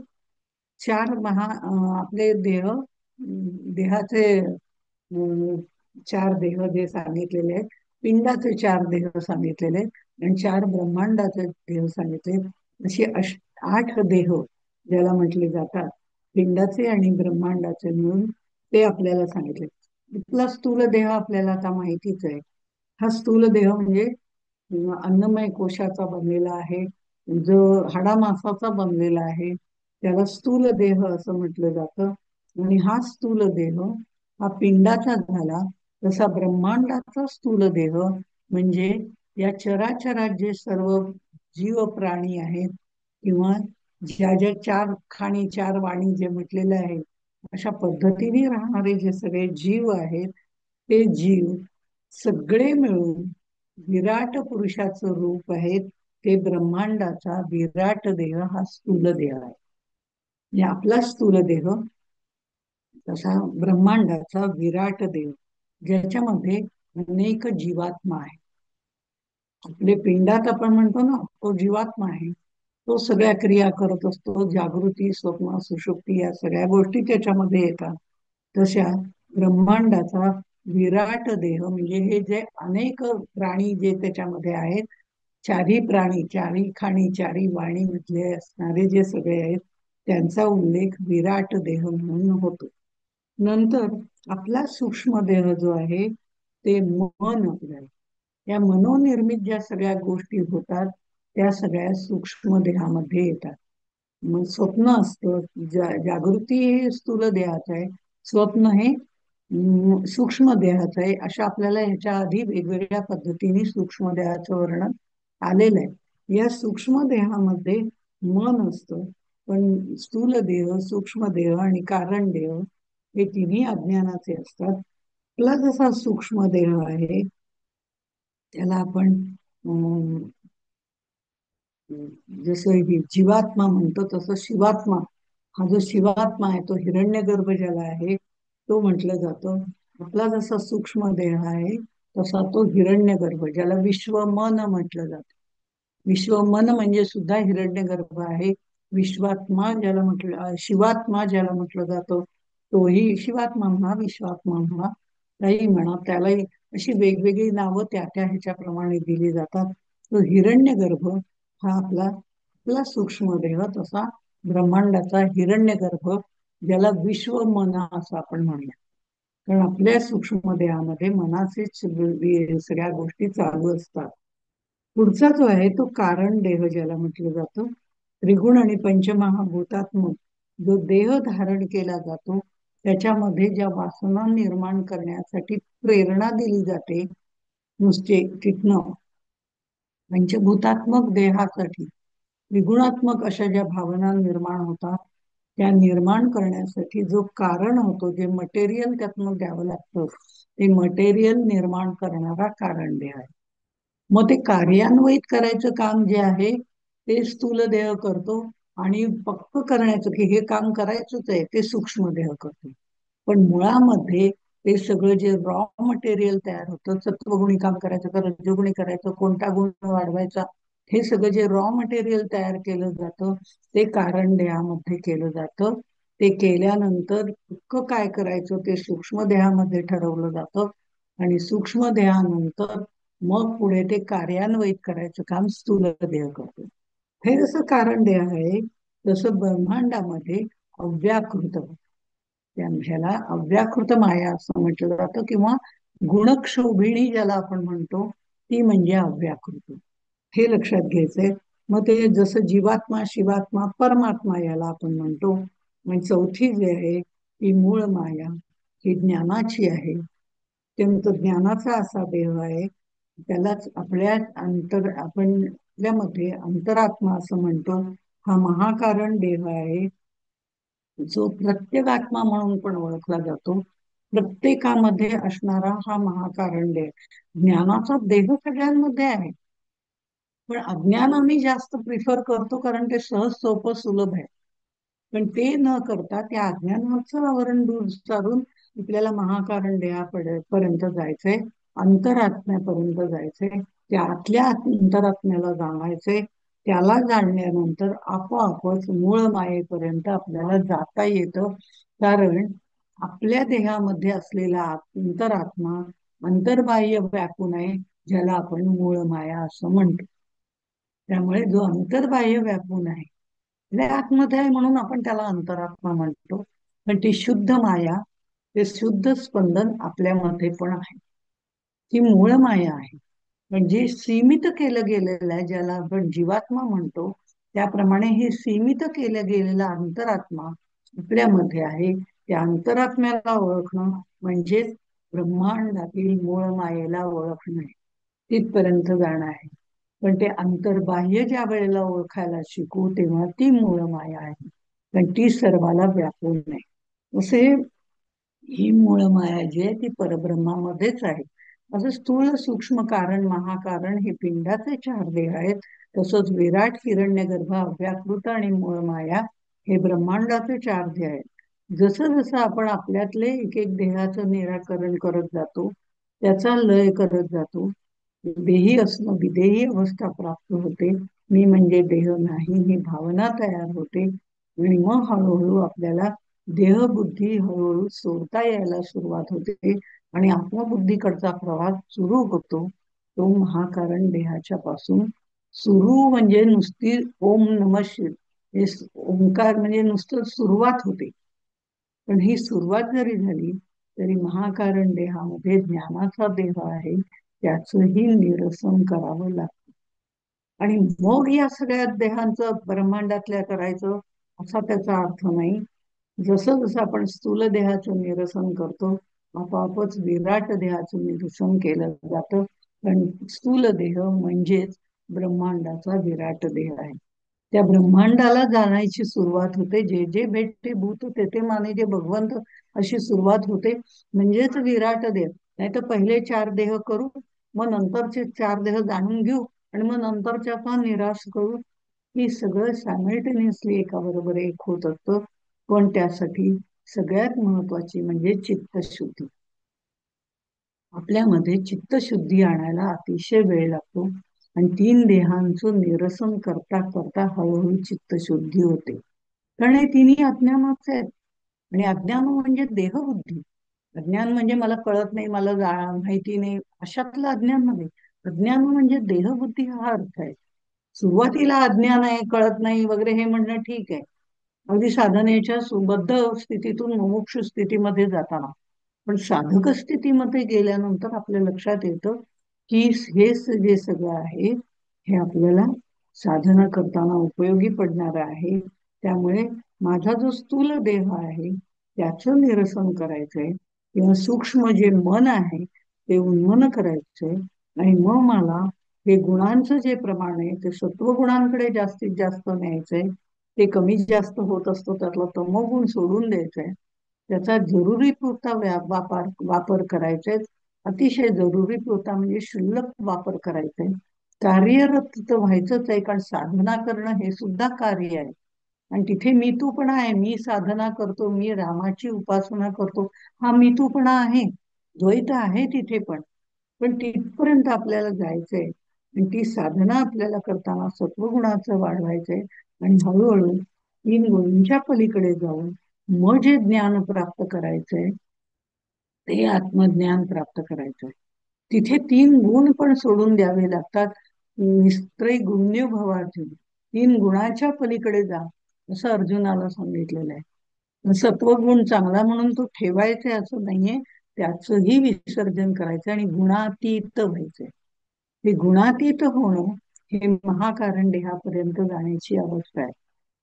[SPEAKER 1] चार आपले देहाचे चार देह जे सांगितलेले आहेत, पिंडाचे चार देह सांगितलेले आहेत आणि चार ब्रह्मांडाचे देह सांगितले. असे आठ देह ज्याला म्हटले जातात, पिंडाचे आणि ब्रह्मांडाचे मिळून ते आपल्याला सांगितले. इथला स्थूल देह आपल्याला आता माहितीच आहे. हा स्थूल देह म्हणजे अन्नमय कोशाचा बनलेला आहे, जो हाडामासाचा बनलेला आहे, त्याला स्थूल देह असं म्हटलं जातं. आणि हा स्थूल देह हा पिंडाचा झाला. तसा ब्रह्मांडाचा स्थूल देह म्हणजे या चराचरात जे सर्व जीव प्राणी आहेत किंवा ज्या ज्या चार खाणी चार वाणी जे म्हटलेले आहे, अशा पद्धतीने राहणारे जे सगळे जीव आहेत, ते जीव सगळे मिळून विराट पुरुषाचं रूप आहेत. ते ब्रह्मांडाचा विराट देह हा स्थूल देह आहे. म्हणजे आपला स्थूल देह तसा ब्रह्मांडाचा विराट देह, ज्याच्यामध्ये अनेक जीवात्मा आहे. आपले पिंडात आपण म्हणतो ना, तो जीवात्मा आहे. तो सगळ्या क्रिया करत असतो. जागृती, स्वप्न, सुषुप्ती या सगळ्या गोष्टी त्याच्यामध्ये येतात. तशा ब्रह्मांडाचा विराट देह म्हणजे हे जे अनेक प्राणी जे त्याच्यामध्ये आहेत, चारी प्राणी, चारी खाणी चारी वाणी मधले असणारे जे सगळे आहेत, त्यांचा उल्लेख विराट देह म्हणून होतो. नंतर आपला सूक्ष्म देह जो आहे ते मन आपलं आहे. या मनोनिर्मित ज्या सगळ्या गोष्टी होतात त्या सगळ्या सूक्ष्म देहामध्ये येतात. मग स्वप्न असतं, जागृती हे स्थूल देहाचं आहे, स्वप्न हे सूक्ष्म देहाचं आहे. अशा आपल्याला ह्याच्या आधी वेगवेगळ्या पद्धतीने सूक्ष्म देहाचं वर्णन आलेलं आहे. या सूक्ष्म देहामध्ये मन असतं. पण स्थूल देह, सूक्ष्म देह आणि कारण देह हे तिन्ही अज्ञानाचे असतात. आपला जसा सूक्ष्म देह आहे त्याला आपण जसं जीवात्मा म्हणतो, तसं शिवात्मा, हा जो शिवात्मा आहे तो हिरण्यगर्भ ज्याला आहे तो म्हटलं जातं. आपला जसा सूक्ष्म देह आहे तसा तो हिरण्यगर्भ, ज्याला विश्वमन म्हटलं जातं. विश्वमन म्हणजे सुद्धा हिरण्यगर्भ आहे. विश्वात्मा ज्याला म्हटलं, शिवात्मा ज्याला म्हटलं जातं तोही शिवात्मा म्हणा, विश्वात्मा म्हणा, काही म्हणा, त्यालाही अशी वेगवेगळी नावं त्या त्या ह्याच्याप्रमाणे दिली जातात. तो हिरण्यगर्भ हा आपला सूक्ष्म देह, तसा ब्रह्मांडाचा हिरण्यगर्भ ज्याला विश्वमन असं आपण म्हणूया. कारण आपल्या सूक्ष्म देहामध्ये मनाचेच सगळ्या गोष्टी चालू असतात. पुढचा जो आहे तो कारण देह ज्याला म्हटलं जातं. त्रिगुण आणि पंचमहाभूतात्मक जो देह धारण केला जातो त्याच्यामध्ये ज्या वासना निर्माण करण्यासाठी प्रेरणा दिली जाते, नुसते तिथनं पंचभूतात्मक देहासाठी त्रिगुणात्मक अशा ज्या भावना निर्माण होतात, त्या निर्माण करण्यासाठी जो कारण होतो, जे मटेरियल त्यातनं द्यावं लागतं, ते मटेरियल निर्माण करणारा कारण देह आहे. मग ते कार्यान्वित करायचं काम जे आहे ते स्थूल देह करतो, आणि पक्क करण्याचं की हे काम करायचंच आहे ते सूक्ष्म देह करतो. पण मुळामध्ये ते सगळं जे रॉ मटेरियल तयार होतं, सत्वगुणी काम करायचं का रजोगुणी करायचं, कोणता गुण वाढवायचा, हे सगळं जे रॉ मटेरियल तयार केलं जातं ते कारण देहामध्ये केलं जातं. ते केल्यानंतर पक्क काय करायचं ते सूक्ष्म देहामध्ये ठरवलं जातं, आणि सूक्ष्म देहानंतर मग पुढे ते कार्यान्वित करायचं काम स्थूल देह करतो. हे जसं कारण देह आहे तसं ब्रह्मांडामध्ये अव्याकृत, ह्याला अव्याकृत माया असं म्हटलं जातं, किंवा गुणक्षोभिणी ज्याला आपण म्हणतो ती म्हणजे अव्याकृत. हे लक्षात घ्यायचंय. मग ते जसं जीवात्मा, शिवात्मा, परमात्मा याला आपण म्हणतो. म्हणजे चौथी जी आहे ती मूळ माया, ही ज्ञानाची आहे. अत्यंत ज्ञानाचा असा देह आहे, त्यालाच आपल्या आपण आपल्यामध्ये अंतरात्मा असं म्हणतो. हा महाकारण देह आहे, जो प्रत्येगात्मा म्हणून पण ओळखला जातो. प्रत्येकामध्ये असणारा हा महाकारण देह. ज्ञानाचा देह सगळ्यांमध्ये आहे, पण अज्ञान आम्ही जास्त प्रिफर करतो कारण ते सहज सोपं सुलभ आहे. पण ते न करता त्या अज्ञानाचं आवरण दूर सारून आपल्याला महाकारण देहापर्यंत जायचंय, अंतरात्म्यापर्यंत जायचंय, त्या आतल्या अंतरात्म्याला जाणायचंय. त्याला जाणल्यानंतर आपोआपच मूळ मायेपर्यंत आपल्याला जाता येतं. कारण आपल्या देहामध्ये असलेला अंतरात्मा अंतर्बाह्य व्यापून आहे, ज्याला आपण मूळ माया असं म्हणतो. त्यामुळे जो अंतर्बाह्य व्यापून आहे, आपल्या आतमध्ये आहे म्हणून आपण त्याला अंतरात्मा म्हणतो. पण ती शुद्ध माया, ते शुद्ध स्पंदन आपल्यामध्ये पण आहे, ती मूळ माया आहे. पण जे सीमित केलं गेलेलं आहे, ज्याला आपण जीवात्मा म्हणतो, त्याप्रमाणे हे सीमित केलं गेलेला अंतरात्मा आपल्यामध्ये आहे. त्या अंतरात्म्याला ओळखणं म्हणजेच ब्रह्मांडातील मूळ मायेला ओळखणं आहे, तिथपर्यंत जाणं आहे. पण ते अंतर्बाह्य ज्या वेळेला ओळखायला शिकू तेव्हा ती मूळ माया आहे, पण ती सर्वाला व्यापून नाही. असे ही मूळ माया जी आहे ती परब्रह्मामध्येच आहे. असं स्थूल सूक्ष्म कारण महाकारण हे पिंडाचे चार देह आहेत, तसंच विराट हिरण्यगर्भ अव्याकृत आणि मूळ माया हे ब्रह्मांडाचे चार देह आहेत. जसं जसं आपण आपल्यातले एक एक देहाचं निराकरण करत जातो, त्याचा लय करत जातो, देही असणं विदेही अवस्था प्राप्त होते, मी म्हणजे देह नाही ही भावना तयार होते, आणि मग हळूहळू आपल्याला देहबुद्धी हळूहळू सोडता यायला सुरुवात होते, आणि आत्मबुद्धीकडचा प्रवास सुरू होतो. तो महाकारण देहाच्या पासून सुरू म्हणजे नुसती ओम नमः शिवाय, ओंकार म्हणजे नुसतं सुरुवात होते. पण ही सुरुवात जरी झाली तरी महाकारण देहामध्ये ज्ञानाचा देह आहे, त्याचंही निरसन करावं लागतं. आणि मग या सगळ्या देहांचं ब्रह्मांडातल्या करायचं असा त्याचा अर्थ नाही. जसं जसं आपण स्थूल देहाचं निरसन करतो, आपोआपच विराट देहाचं निरसन केलं जातं. पण स्थूल देह म्हणजेच ब्रह्मांडाचा विराट देह आहे. त्या ब्रह्मांडाला जाण्याची सुरुवात होते, जे जे भेटते भूत ते ते माने जे भगवंत, अशी सुरुवात होते. म्हणजेच विराट देह. नाही तर पहिले चार देह करू, मग नंतरचे चार देह जाणून घेऊ, आणि मग नंतरच्या निराश करू. ही सगळं सायमल्टेनियसली एका बरोबर एक होत असतं. पण त्यासाठी सगळ्यात महत्वाची म्हणजे चित्तशुद्धी. आपल्यामध्ये चित्तशुद्धी आणायला अतिशय वेळ लागतो, आणि तीन देहांचं निरसन करता करता हळूहळू चित्तशुद्धी होते. कारण हे तिन्ही अज्ञानाचे आहेत, आणि अज्ञान म्हणजे देहबुद्धी. अज्ञान म्हणजे मला कळत नाही, मला माहिती नाही, अशातलं अज्ञान नाही. अज्ञान म्हणजे देहबुद्धी हा अर्थ आहे. सुरुवातीला अज्ञान आहे, कळत नाही वगैरे हे म्हणणं ठीक आहे, अगदी साधनेच्या सुबद्ध स्थितीतून मुमुक्षु स्थितीमध्ये जाताना. पण साधक स्थितीमध्ये गेल्यानंतर आपल्या लक्षात येतं की हे जे सगळं आहे हे आपल्याला साधना करताना उपयोगी पडणार आहे. त्यामुळे माझा जो स्थूल देह आहे त्याचं निरसन करायचंय, किंवा सूक्ष्म जे मन आहे ते उन्मन करायचंय. आणि मग मला हे गुणांचं जे प्रमाण आहे ते सत्वगुणांकडे जास्तीत जास्त न्यायचंय. ते कमी जास्त होत असतो त्यातला तमोगुण सोडून द्यायचंय. त्याचा जरुरी पुरता वापर करायचा आहे. अतिशय जरुरी पुरता म्हणजे क्षुल्लक वापर करायचा आहे. कार्यरत तर व्हायचंच आहे, कारण साधना करणं हे सुद्धा कार्य आहे. आणि तिथे मीतूपणा आहे. मी साधना करतो, मी रामाची उपासना करतो, हा मीतूपणा आहे. द्वैत आहे तिथे पण. पण तिथपर्यंत आपल्याला जायचंय. आणि ती साधना आपल्याला करताना सत्वगुणाचं वाढवायचंय. आणि हळूहळू 3 गुणांच्या पलीकडे जाऊन मग जे ज्ञान प्राप्त करायचंय ते आत्मज्ञान प्राप्त करायचंय. तिथे 3 गुण पण सोडून द्यावे लागतात. निस्त्रय गुण्य भवार्जुन, 3 गुणाच्या पलीकडे जा असं अर्जुनाला सांगितलेलं आहे. सत्वगुण चांगला म्हणून तो ठेवायचा असं नाहीये, त्याचंही विसर्जन करायचं आणि गुणातीत व्हायचंय. हे गुणातीत होणं हे महाकारण देहापर्यंत जाण्याची अवस्था आहे.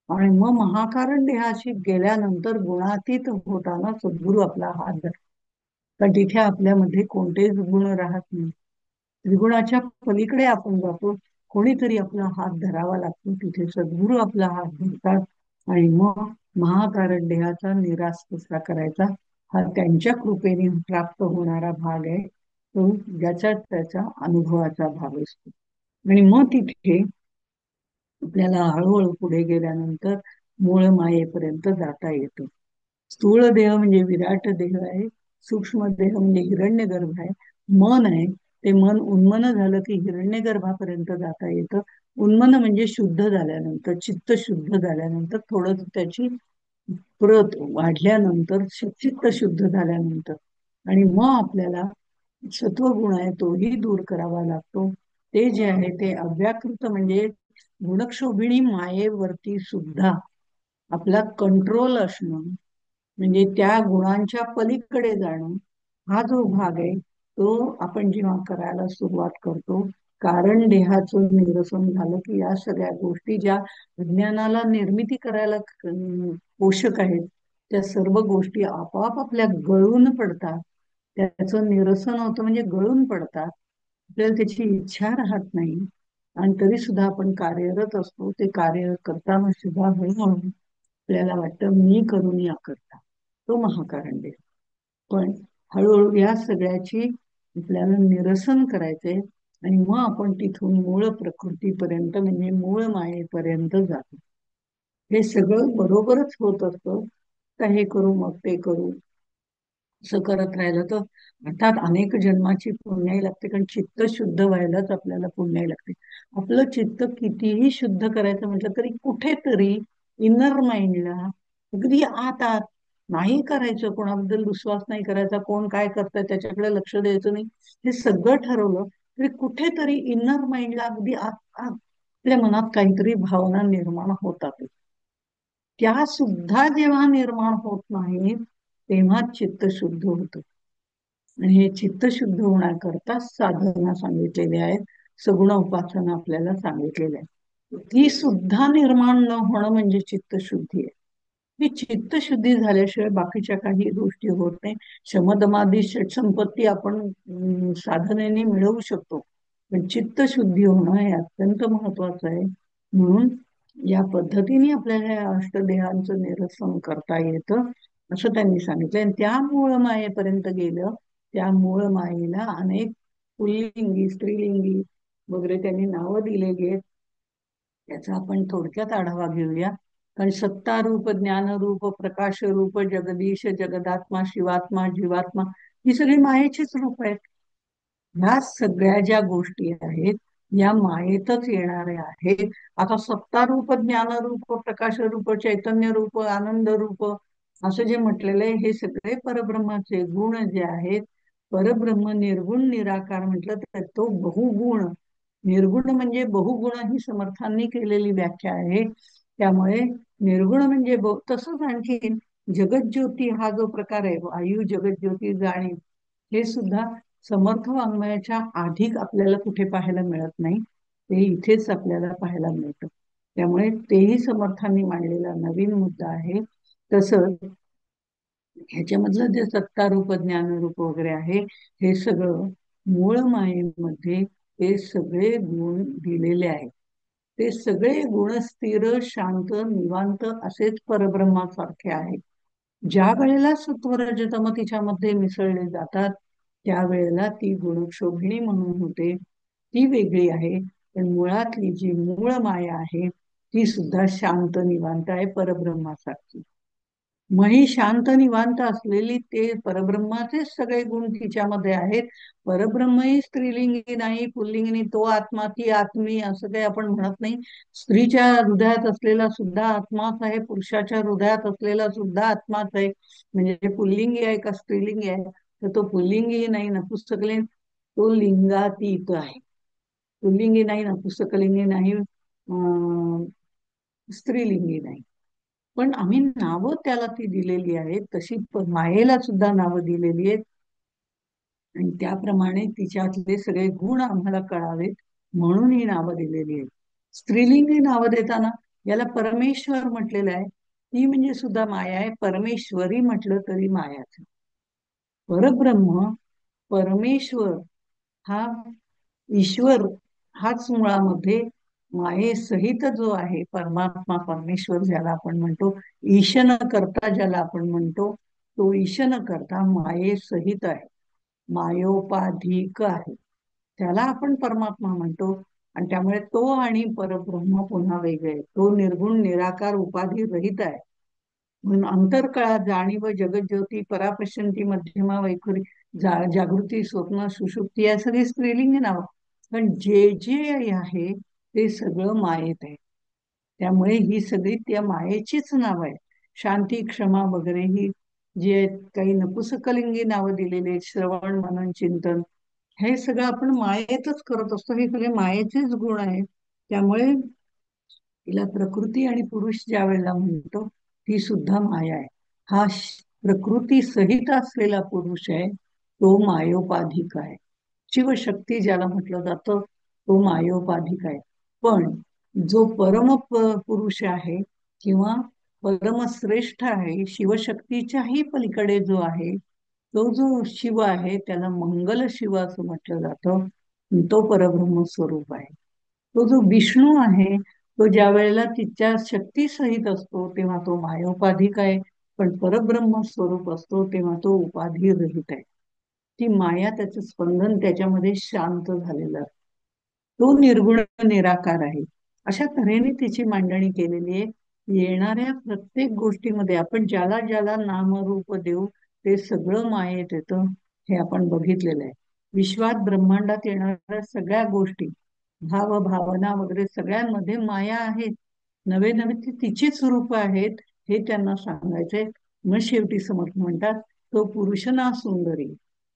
[SPEAKER 1] आणि मग महाकारण देहाशी गेल्यानंतर गुणातीत होताना सद्गुरू आपला हात धरतो. कारण तिथे आपल्यामध्ये कोणतेच गुण राहत नाही. त्रिगुणाच्या पलीकडे आपण जातो. कोणीतरी आपला हात धरावा लागतो. तिथे सद्गुरू आपला हात धरतात. आणि मग महाकारण देहाचा निराश कसा करायचा हा त्यांच्या कृपेने प्राप्त होणारा भाग आहे. तो ज्याचा त्याचा अनुभवाचा भाग असतो. आणि मग तिथे आपल्याला हळूहळू पुढे गेल्यानंतर मूळ मायेपर्यंत जाता येतं. स्थूळ देह म्हणजे विराट देह आहे. सूक्ष्म देह म्हणजे हिरण्यगर्भ आहे. मन आहे, ते मन उन्मन झालं की हिरण्यगर्भापर्यंत जाता येतं. उन्मन म्हणजे शुद्ध झाल्यानंतर, चित्त शुद्ध झाल्यानंतर, थोडं त्याची प्रत वाढल्यानंतर, चित्त शुद्ध झाल्यानंतर. आणि मग आपल्याला सत्वगुण आहे तोही दूर करावा लागतो. ते जे आहे ते अव्याकृत म्हणजे गुणक्षोभिणी मायेवरती सुद्धा आपला कंट्रोल असणं, म्हणजे त्या गुणांच्या पलीकडे जाणं, हा जो भाग आहे तो आपण जेव्हा करायला सुरुवात करतो, कारण देहाचं निरसन झालं की या सगळ्या गोष्टी ज्या विज्ञानाला निर्मिती करायला पोषक आहेत त्या सर्व गोष्टी आपोआप आपल्या गळून पडतात. त्याचं निरसन होतं म्हणजे गळून पडतात. आपल्याला त्याची इच्छा राहत नाही. आणि तरी सुद्धा आपण कार्यरत असतो. ते कार्य करताना सुद्धा हळूहळू आपल्याला वाटतं मी करून या करता, तो महाकारण देह. पण हळूहळू या सगळ्याची आपल्याला निरसन करायचंय. आणि मग आपण तिथून मूळ प्रकृतीपर्यंत म्हणजे मूळ मायेपर्यंत जातो. हे सगळं बरोबरच होत असतं. तर हे करू मग ते करू असं करत राहिलं तर अर्थात अनेक जन्माची पुण्याई लागते. कारण चित्त शुद्ध व्हायलाच आपल्याला पुण्याई लागते. आपलं चित्त कितीही शुद्ध करायचं म्हटलं तरी कुठेतरी इनर माइंडला अगदी आत आत नाही करायचं, कोणाबद्दल विश्वास नाही करायचा, कोण काय करतंय त्याच्याकडे लक्ष द्यायचं नाही, हे सगळं ठरवलं तरी कुठेतरी इनर माइंडला अगदी आत आत आपल्या मनात काहीतरी भावना निर्माण होतात. त्या सुद्धा जेव्हा निर्माण होत नाहीत तेव्हा चित्त शुद्ध होतं. आणि हे चित्त शुद्ध होण्याकरता साधना सांगितलेली आहेत. सगुण उपासना आपल्याला सांगितलेली आहे. ती सुद्धा निर्माण न होणं म्हणजे चित्तशुद्धी आहे. ही चित्तशुद्धी झाल्याशिवाय बाकीच्या काही गोष्टी होत नाही. शमदमादी षटसंपत्ती आपण साधनेने मिळवू शकतो, पण चित्तशुद्धी होणं हे अत्यंत महत्वाचं आहे. म्हणून या पद्धतीने आपल्याला या अष्टदेहांचं निरसन करता येतं असं त्यांनी सांगितलं. आणि त्या मूळ मायेपर्यंत गेलं, त्या मूळ मायेला अनेक पुल्लिंगी स्त्रीलिंगी वगैरे त्यांनी नावं दिलेली आहेत. त्याचा आपण थोडक्यात आढावा घेऊया. कारण सत्ता रूप, ज्ञानरूप, प्रकाश रूप, जगदीश, जगदात्मा, शिवात्मा, जीवात्मा ही सगळी मायेचीच रूप आहेत. ह्या सगळ्या ज्या गोष्टी आहेत या मायेतच येणाऱ्या आहेत. आता सत्ता रूप, ज्ञानरूप, प्रकाश रूप, चैतन्य रूप, आनंद रूप असं जे म्हटलेलं आहे हे सगळे परब्रह्माचे गुण जे आहेत. परब्रह्म निर्गुण निराकार म्हटलं तर तो बहुगुण. निर्गुण म्हणजे बहुगुण ही समर्थांनी केलेली व्याख्या आहे. त्यामुळे निर्गुण म्हणजे तसंच आणखी जगज्योती हा जो प्रकार आहे, वायू जगज्योती जाणीव, हे सुद्धा समर्थ वाङ्मयाच्या आधी आपल्याला कुठे पाहायला मिळत नाही. ते इथेच आपल्याला पाहायला मिळतं. त्यामुळे तेही समर्थांनी मांडलेला नवीन मुद्दा आहे. तसंच ह्याच्यामधलं जे सत्तारूप ज्ञानरूप वगैरे आहे, हे सगळं मूळ मायेमध्ये ते सगळे गुण दिलेले आहेत. ते सगळे गुण स्थिर, शांत, निवांत असेच परब्रह्मासारखे आहेत. ज्या वेळेला सत्व रजतम तिच्यामध्ये मिसळले जातात, त्यावेळेला ती गुणक्षोभिणी म्हणून होते, ती वेगळी आहे. पण मुळातली जी मूळ माया आहे, ती सुद्धा शांत निवांत आहे परब्रह्मासारखी. मग ही शांत निवांत असलेली ते परब्रह्माचेच सगळे गुण तिच्यामध्ये आहेत. परब्रह्म ही स्त्रीलिंगी नाही, पुल्लिंगी नाही. तो आत्मा, ती आत्मी असं काही आपण म्हणत नाही. स्त्रीच्या हृदयात असलेला सुद्धा आत्माच आहे, पुरुषाच्या हृदयात असलेला सुद्धा आत्माच आहे. म्हणजे ते पुल्लिंगी आहे का स्त्रीलिंगी आहे, तर तो पुल्लिंगी नाही, नपुंसकलिंग, तो लिंगातीत आहे. पुल्लिंगी नाही, नपुंसकलिंगी नाही, स्त्रीलिंगी नाही. पण आम्ही नावं त्याला ती दिलेली आहेत, तशी मायेला सुद्धा नावं दिलेली आहेत. आणि त्याप्रमाणे तिच्यातले सगळे गुण आम्हाला कळावेत म्हणून ही नावं दिलेली आहेत. स्त्रीलिंगी नावं देताना याला परमेश्वर म्हटलेलं आहे, ती म्हणजे सुद्धा माया आहे. परमेश्वरी म्हटलं तरी मायाच. परब्रह्म, परमेश्वर हा ईश्वर हाच मुळामध्ये मायेसहित जो आहे, परमात्मा परमेश्वर ज्याला आपण म्हणतो, ईश करता ज्याला आपण म्हणतो, तो ईश करता मायेसहित आहे, मायोपाधिक आहे. त्याला आपण परमात्मा म्हणतो. आणि त्यामुळे तो आणि परब्रह्म पुन्हा वेगळे आहेत. तो निर्गुण निराकार उपाधी रहित आहे. म्हणून अंतरकळा जाणीव जगज्योती परापश्यंती मध्यमा वैखरी जागृती स्वप्न सुषुप्ती या सगळी स्त्रीलिंगी नावं. पण जे जे आहे ते सगळं मायेत आहे. त्यामुळे ही सगळी त्या मायेचीच नावं आहेत. शांती, क्षमा वगैरे ही जी आहेत, काही नपुसकलिंगी नावं दिलेली आहेत, श्रवण, मनन, चिंतन, हे सगळं आपण मायेतच करत असतो. हे सगळे मायेचेच गुण आहेत. त्यामुळे तिला प्रकृती आणि पुरुष ज्या वेळेला म्हणतो, ती सुद्धा माया आहे. हा प्रकृती सहित असलेला पुरुष आहे, तो मायोपाधिक आहे. शिवशक्ती ज्याला म्हटलं जातं, तो मायोपाधिक आहे. पण जो पुरुष आहे किंवा परमश्रेष्ठ आहे, शिवशक्तीच्याही पलीकडे जो आहे, तो जो शिव आहे, त्याला मंगल शिव असं म्हटलं जातं. तो परब्रह्म स्वरूप आहे. तो जो विष्णू आहे, तो ज्या वेळेला तिच्या शक्ती सहित असतो तेव्हा तो मायोपाधिक आहे. पण परब्रह्म स्वरूप असतो तेव्हा तो उपाधी रहित आहे. ती माया, त्याचं स्पंदन त्याच्यामध्ये शांत झालेलं असतं. तो निर्गुण निराकार आहे. अशा तऱ्हेने तिची मांडणी केलेली आहे. येणाऱ्या प्रत्येक गोष्टीमध्ये आपण ज्याला ज्याला नामरूप देऊ, ते सगळं मायेत येतं, हे आपण बघितलेलं आहे. विश्वात ब्रह्मांडात येणाऱ्या सगळ्या गोष्टी, भाव भावना वगैरे सगळ्यांमध्ये माया आहेत. नवे नवे ती तिचीच रूप आहेत, हे त्यांना सांगायचंय. मग शेवटी समर्थ म्हणतात, तो पुरुष ना सुंदरी,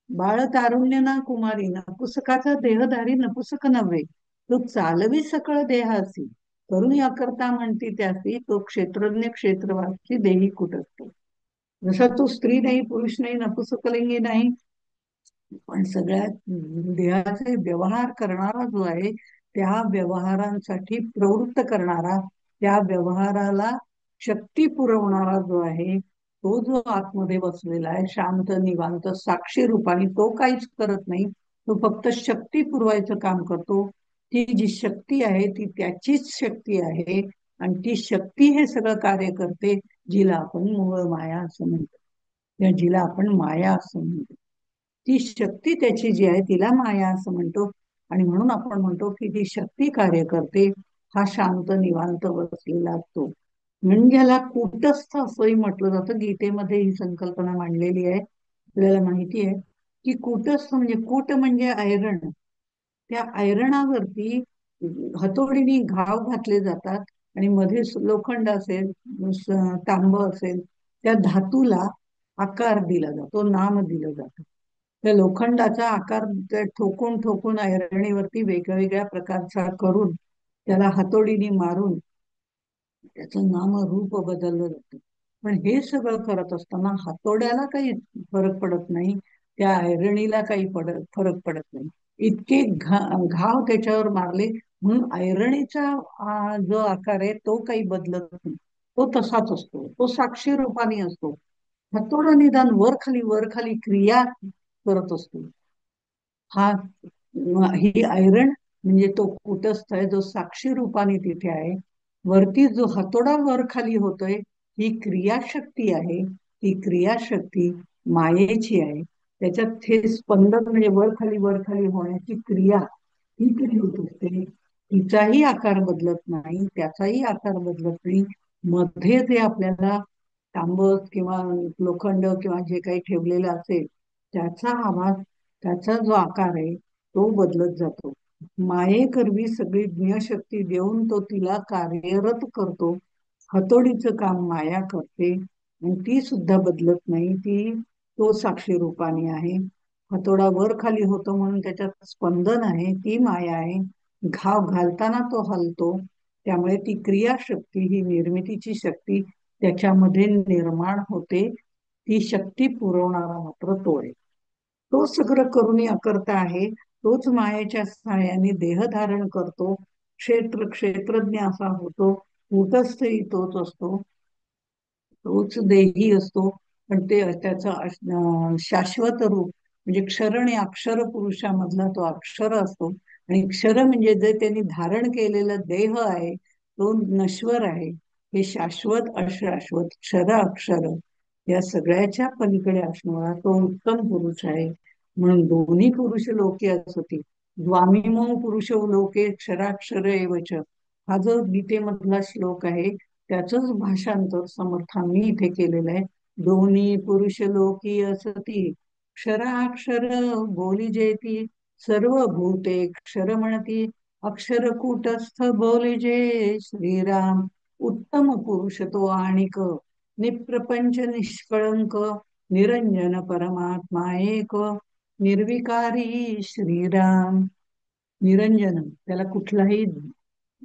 [SPEAKER 1] बाळ तारुण्य ना कुमारी, नपुसकाचा देहधारी नपुसक नव्हे, तो चालवी सकळ देहासी, करून याकरता म्हणती त्यासी, तो क्षेत्रज्ञ क्षेत्रवासी देही कुठसतो. जसा तो स्त्री नाही, पुरुष नाही, नपुसकलिंगी नाही, पण सगळ्यात देहाचे व्यवहार करणारा जो आहे, त्या व्यवहारांसाठी प्रवृत्त करणारा, त्या व्यवहाराला शक्ती पुरवणारा जो आहे, तो जो आतमध्ये बसलेला आहे शांत निवांत साक्षी रूपाने, तो काहीच करत नाही, तो फक्त शक्ती पुरवायचं काम करतो. ती जी शक्ती आहे ती त्याचीच शक्ती आहे. आणि ती शक्ती हे सगळं कार्य करते, जिला आपण मूळ माया असं म्हणतो, या जिला आपण माया असं म्हणतो. ती शक्ती त्याची जी आहे तिला माया असं म्हणतो. आणि म्हणून आपण म्हणतो की ती शक्ती कार्य करते. हा शांत निवांत बसलेला असतो. म्हणजे याला कूटस्थ असंही म्हटलं जातं. गीतेमध्ये ही संकल्पना मांडलेली आहे. आपल्याला माहिती आहे की कूटस्थ म्हणजे, कूट म्हणजे ऐरण, त्या ऐरणावरती हातोडीने घाव घातले जातात आणि मध्ये लोखंड असेल, तांब असेल, त्या धातूला आकार दिला जातो, नाम दिलं जातं. त्या लोखंडाचा आकार ठोकून ठोकून ऐरणीवरती वेगवेगळ्या प्रकारचा करून त्याला हातोडीने मारून त्याचं नाम रूप बदललं जातं. पण हे सगळं करत असताना हातोड्याला काही फरक पडत नाही, त्या ऐरणीला काही फरक पडत नाही. इतके घाव त्याच्यावर मारले म्हणून ऐरणीचा जो आकार आहे तो काही बदलत नाही. तो तसाच असतो, तो साक्षी रूपाने असतो. हातोडा निदान वर खाली क्रिया करत असतो. हा ही आयरण म्हणजे तो कूटस्थ आहे जो साक्षी रूपाने तिथे आहे. वरती जो हातोडा वर खाली होतोय ही क्रियाशक्ती आहे. ती क्रियाशक्ती मायेची आहे. त्याच्यात हे स्पंदन म्हणजे वर खाली होण्याची क्रिया ही कधी होत असते. तिचाही आकार बदलत नाही, त्याचाही आकार बदलत नाही. मध्ये जे आपल्याला तांबत किंवा लोखंड किंवा जे काही ठेवलेलं असेल त्याचा आवाज, त्याचा जो आकार आहे तो बदलत जातो. मायेकरवी सगळी ज्ञशक्ती देऊन तो तिला कार्यरत करतो. हतोडीचं काम माया करते आणि ती सुद्धा बदलत नाही. तो साक्षी रूपाने आहे. हतोडा वर खाली होतो म्हणून त्याच्यात स्पंदन आहे, ती माया आहे. घाव घालताना तो हलतो, त्यामुळे ती क्रियाशक्ती, ही निर्मितीची शक्ती त्याच्यामध्ये निर्माण होते. ती शक्ती पुरवणारा मात्र तो आहे. तो सगळं करून अकर्ता आहे. तोच मायेच्या सहाय्याने देह धारण करतो. क्षेत्रज्ञ असा होतो. कूटस्थही तोच असतो. तोच देही असतो. पण ते त्याचं शाश्वत रूप म्हणजे क्षर आणि अक्षर पुरुषामधला तो अक्षर असतो. आणि क्षर म्हणजे जे त्यांनी धारण केलेलं देह आहे तो नश्वर आहे. हे शाश्वत अशाश्वत क्षर अक्षर या सगळ्याच्या पलीकडे असणारा तो उत्तम पुरुष आहे. म्हणून दोन्ही पुरुष लोके असती द्वामिमो पुरुष लोके क्षराक्षर एवच, हा जो गीतेमधला श्लोक आहे त्याचंच भाषांतर समर्थांनी इथे केलेलं आहे. दोन्ही पुरुष लोकी असती क्षराक्षर बोलिजेती, सर्व भूते क्षर म्हणती अक्षर कूटस्थ बोलिजे श्रीराम. उत्तम पुरुष तो आणिक निप्रपंच निष्कळंक निरंजन परमात्मा एक निर्विकारी श्रीराम. निरंजन, त्याला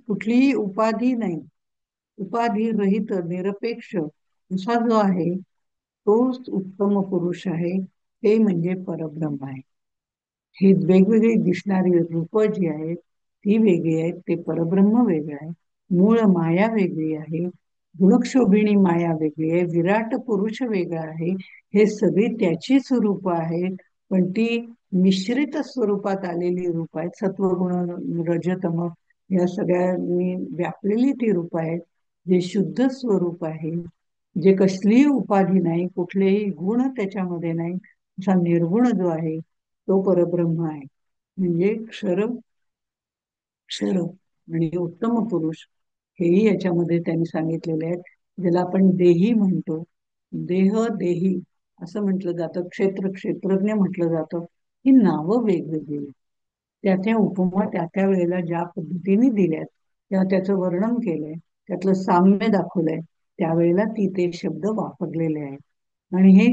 [SPEAKER 1] कुठलीही उपाधी नाही, उपाधी रहित निरपेक्ष असा जो आहे तोच उत्तम पुरुष आहे. ते म्हणजे परब्रह्म आहे. ही वेगवेगळी दिसणारी रूप जी आहेत ती वेगळी आहेत, ते परब्रह्म वेगळं आहे. मूळ माया वेगळी आहे, गुणक्षोभिणी माया वेगळी आहे, विराट पुरुष वेगळा आहे. हे सगळी त्याची स्वरूप आहेत, पण ती मिश्रित स्वरूपात आलेली रूप आहेत. सत्वगुण रजतम या सगळ्यांनी व्यापलेली ती रूप आहेत. जे शुद्ध स्वरूप आहे, जे कसलीही उपाधी नाही, कुठलेही गुण त्याच्यामध्ये नाही, असा निर्गुण जो आहे तो परब्रह्म आहे. म्हणजे क्षर आणि उत्तम पुरुष हेही याच्यामध्ये त्यांनी सांगितलेले आहेत. ज्याला आपण देही म्हणतो, देही असं म्हटलं जातं, क्षेत्रज्ञ म्हटलं जातं. ही नावं वेगवेगळी आहेत. त्या त्या उपमा त्या त्या वेळेला ज्या पद्धतीने दिल्यात त्या त्याचं वर्णन केलंय, त्यातलं साम्य दाखवलंय, त्यावेळेला ते शब्द वापरलेले आहेत. आणि हे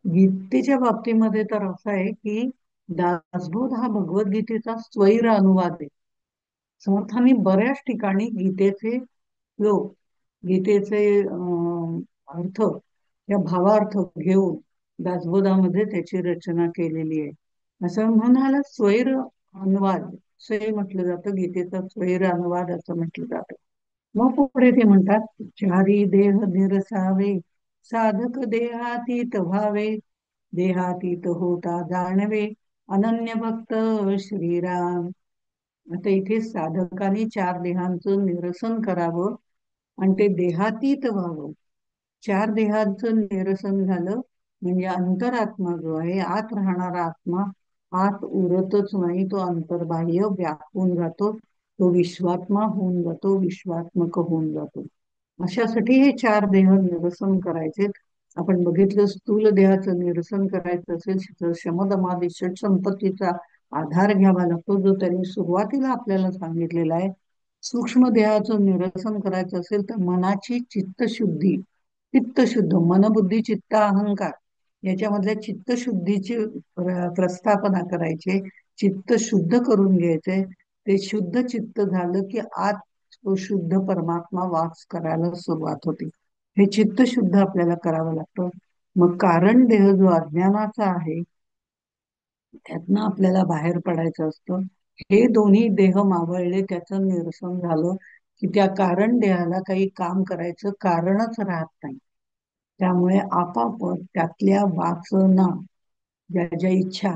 [SPEAKER 1] गीतेच्या बाबतीमध्ये तर असं आहे की दासबोध हा भगवद्गीतेचा स्वैर अनुवाद आहे. समर्थांनी बऱ्याच ठिकाणी गीतेचे श्लोक, गीतेचे अर्थ या भावार्थ घेऊन दासबोधामध्ये त्याची रचना केलेली आहे. असं म्हणाला स्वैर अनुवाद, स्वैर म्हटलं जातं, गीतेचा स्वैर अनुवाद असं म्हटलं जातं. मग पुढे ते म्हणतात, चारी देह निरसावे साधक देहातीत व्हावे, देहातीत होता जाणवे अनन्य भक्त श्रीराम. आता इथे साधकाने चार देहांचं निरसन करावं आणि ते देहातीत व्हावं. चार देहांचं निरसन झालं म्हणजे अंतरात्मा जो आहे, आत राहणारा आत्मा आत उरतच नाही, तो अंतर्बाह्य व्यापून जातो, तो विश्वात्मा होऊन जातो, विश्वात्मक होऊन जातो. अशासाठी हे चार देह निरसन करायचे. आपण बघितलं, स्थूल देहाचं निरसन करायचं असेल तर शमदमादी षट संपत्तीचा आधार घ्यावा लागतो, जो त्यांनी सुरुवातीला आपल्याला सांगितलेला आहे. सूक्ष्म देहाचं निरसन करायचं असेल तर मनाची चित्तशुद्धी, चित्तशुद्ध मन बुद्धी चित्त अहंकार याच्यामधल्या चित्तशुद्धीची प्रस्थापना करायचे, चित्त शुद्ध करून घ्यायचे. ते शुद्ध चित्त झालं की आत तो शुद्ध परमात्मा वास करायला सुरुवात होते. हे चित्त शुद्ध आपल्याला करावं लागतं. मग कारण देह जो अज्ञानाचा आहे त्यातनं आपल्याला बाहेर पडायचं असतं. हे दोन्ही देह मावळले, त्याचं निरसन झालं की त्या कारण देहाला काही काम करायचं कारणच राहत नाही. त्यामुळे आपापच त्यातल्या वासना, ज्या ज्या इच्छा,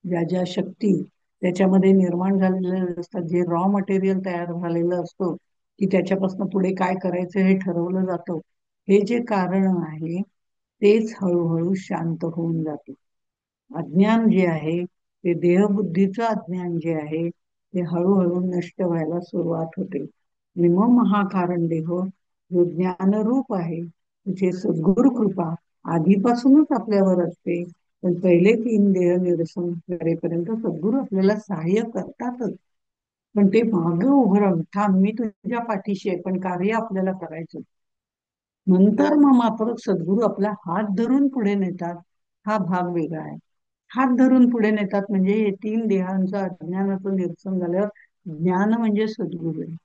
[SPEAKER 1] ज्या ज्या शक्ती त्याच्यामध्ये निर्माण झालेल्या असतात, जे रॉ मटेरियल तयार झालेलं असतं की त्याच्यापासून पुढे काय करायचं हे ठरवलं जातं, हे जे कारण आहे तेच हळूहळू शांत होऊन जाते. अज्ञान जे आहे ते देहबुद्धीचं अज्ञान जे आहे ते हळूहळू नष्ट व्हायला सुरुवात होते. आणि मग महाकारण देह जो ज्ञानरूप आहे, तिथे सद्गुरु कृपा आधीपासूनच आपल्यावर असते. पण पहिले तीन देह निरसन करेपर्यंत सद्गुरु आपल्याला सहाय्य करतातच. पण ते मागं उभं राहून, थांब मी तुझ्या पाठीशी आहे, पण कार्य आपल्याला करायचं. नंतर मग मात्र सद्गुरु आपला हात धरून पुढे नेतात. हा भाग वेगळा आहे. हात धरून पुढे नेतात म्हणजे हे तीन देहांचं अज्ञानाचं निरसन झाल्यावर ज्ञान म्हणजे सद्गुरु आहे.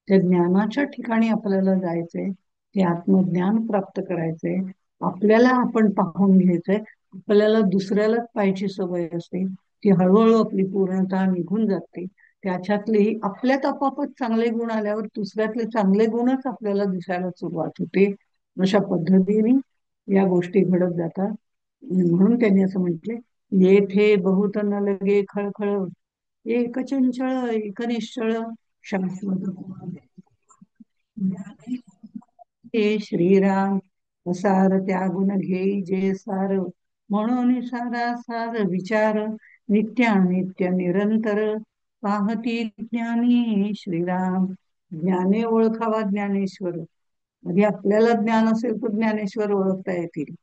[SPEAKER 1] त्या ज्ञानाच्या ठिकाणी आपल्याला जायचंय, ते आत्मज्ञान प्राप्त करायचंय. आपल्याला आपण पाहून घ्यायचंय. आपल्याला दुसऱ्यालाच पाहायची सवय असते, ती हळूहळू आपली पूर्णतः निघून जाते. त्याच्यातलेही आपल्यात आपापच चांगले गुण आल्यावर दुसऱ्यातले चांगले गुणच आपल्याला दिसायला सुरुवात होते. अशा पद्धतीने या गोष्टी घडत जातात. म्हणून त्यांनी असं म्हटले, येथे बहुत न लगे खळखळ, एक चंचळ एक निश्चळ, शाश्वत हे श्रीराम. सार त्यागुण घेई जे सार, म्हणून सारा सार विचार, नित्यानित्य निरंतर, पाहती ज्ञानी श्रीराम. ज्ञाने ओळखावा ज्ञानेश्वर. आधी आपल्याला ज्ञान असेल तर ज्ञानेश्वर ओळखता येतील.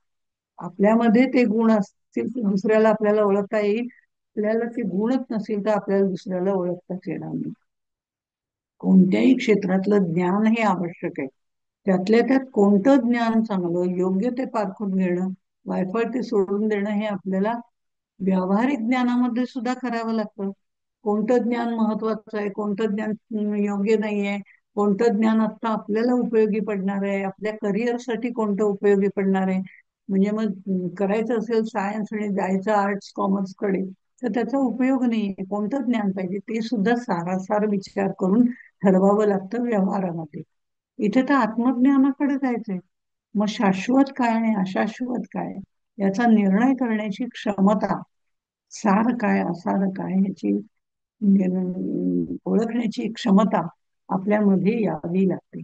[SPEAKER 1] आपल्यामध्ये ते गुण असतील तर दुसऱ्याला आपल्याला ओळखता येईल. आपल्याला ते गुणच नसेल तर आपल्याला दुसऱ्याला ओळखताच येणार नाही. कोणत्याही क्षेत्रातलं ज्ञान हे आवश्यक आहे. त्यातल्या त्यात कोणतं ज्ञान चांगलं योग्य ते पारखून घेणं, वायफळ ते सोडून देणं हे आपल्याला व्यावहारिक ज्ञानामध्ये सुद्धा करावं लागतं. कोणतं ज्ञान महत्वाचं आहे, कोणतं ज्ञान योग्य नाहीये, कोणतं ज्ञान आता आपल्याला उपयोगी पडणार आहे, आपल्या करिअरसाठी कोणतं उपयोगी पडणार आहे. म्हणजे मग करायचं असेल सायन्स आणि जायचं आर्ट्स कॉमर्स कडे, तर त्याचा उपयोग नाहीये. कोणतं ज्ञान पाहिजे ते सुद्धा सारासार विचार करून ठरवावं लागतं व्यवहारामध्ये. इथे तर आत्मज्ञानाकडे जायचंय. मग शाश्वत काय आणि अशाश्वत काय याचा निर्णय करण्याची क्षमता, सार काय असार काय ह्याची ओळखण्याची क्षमता आपल्यामध्ये यावी लागते.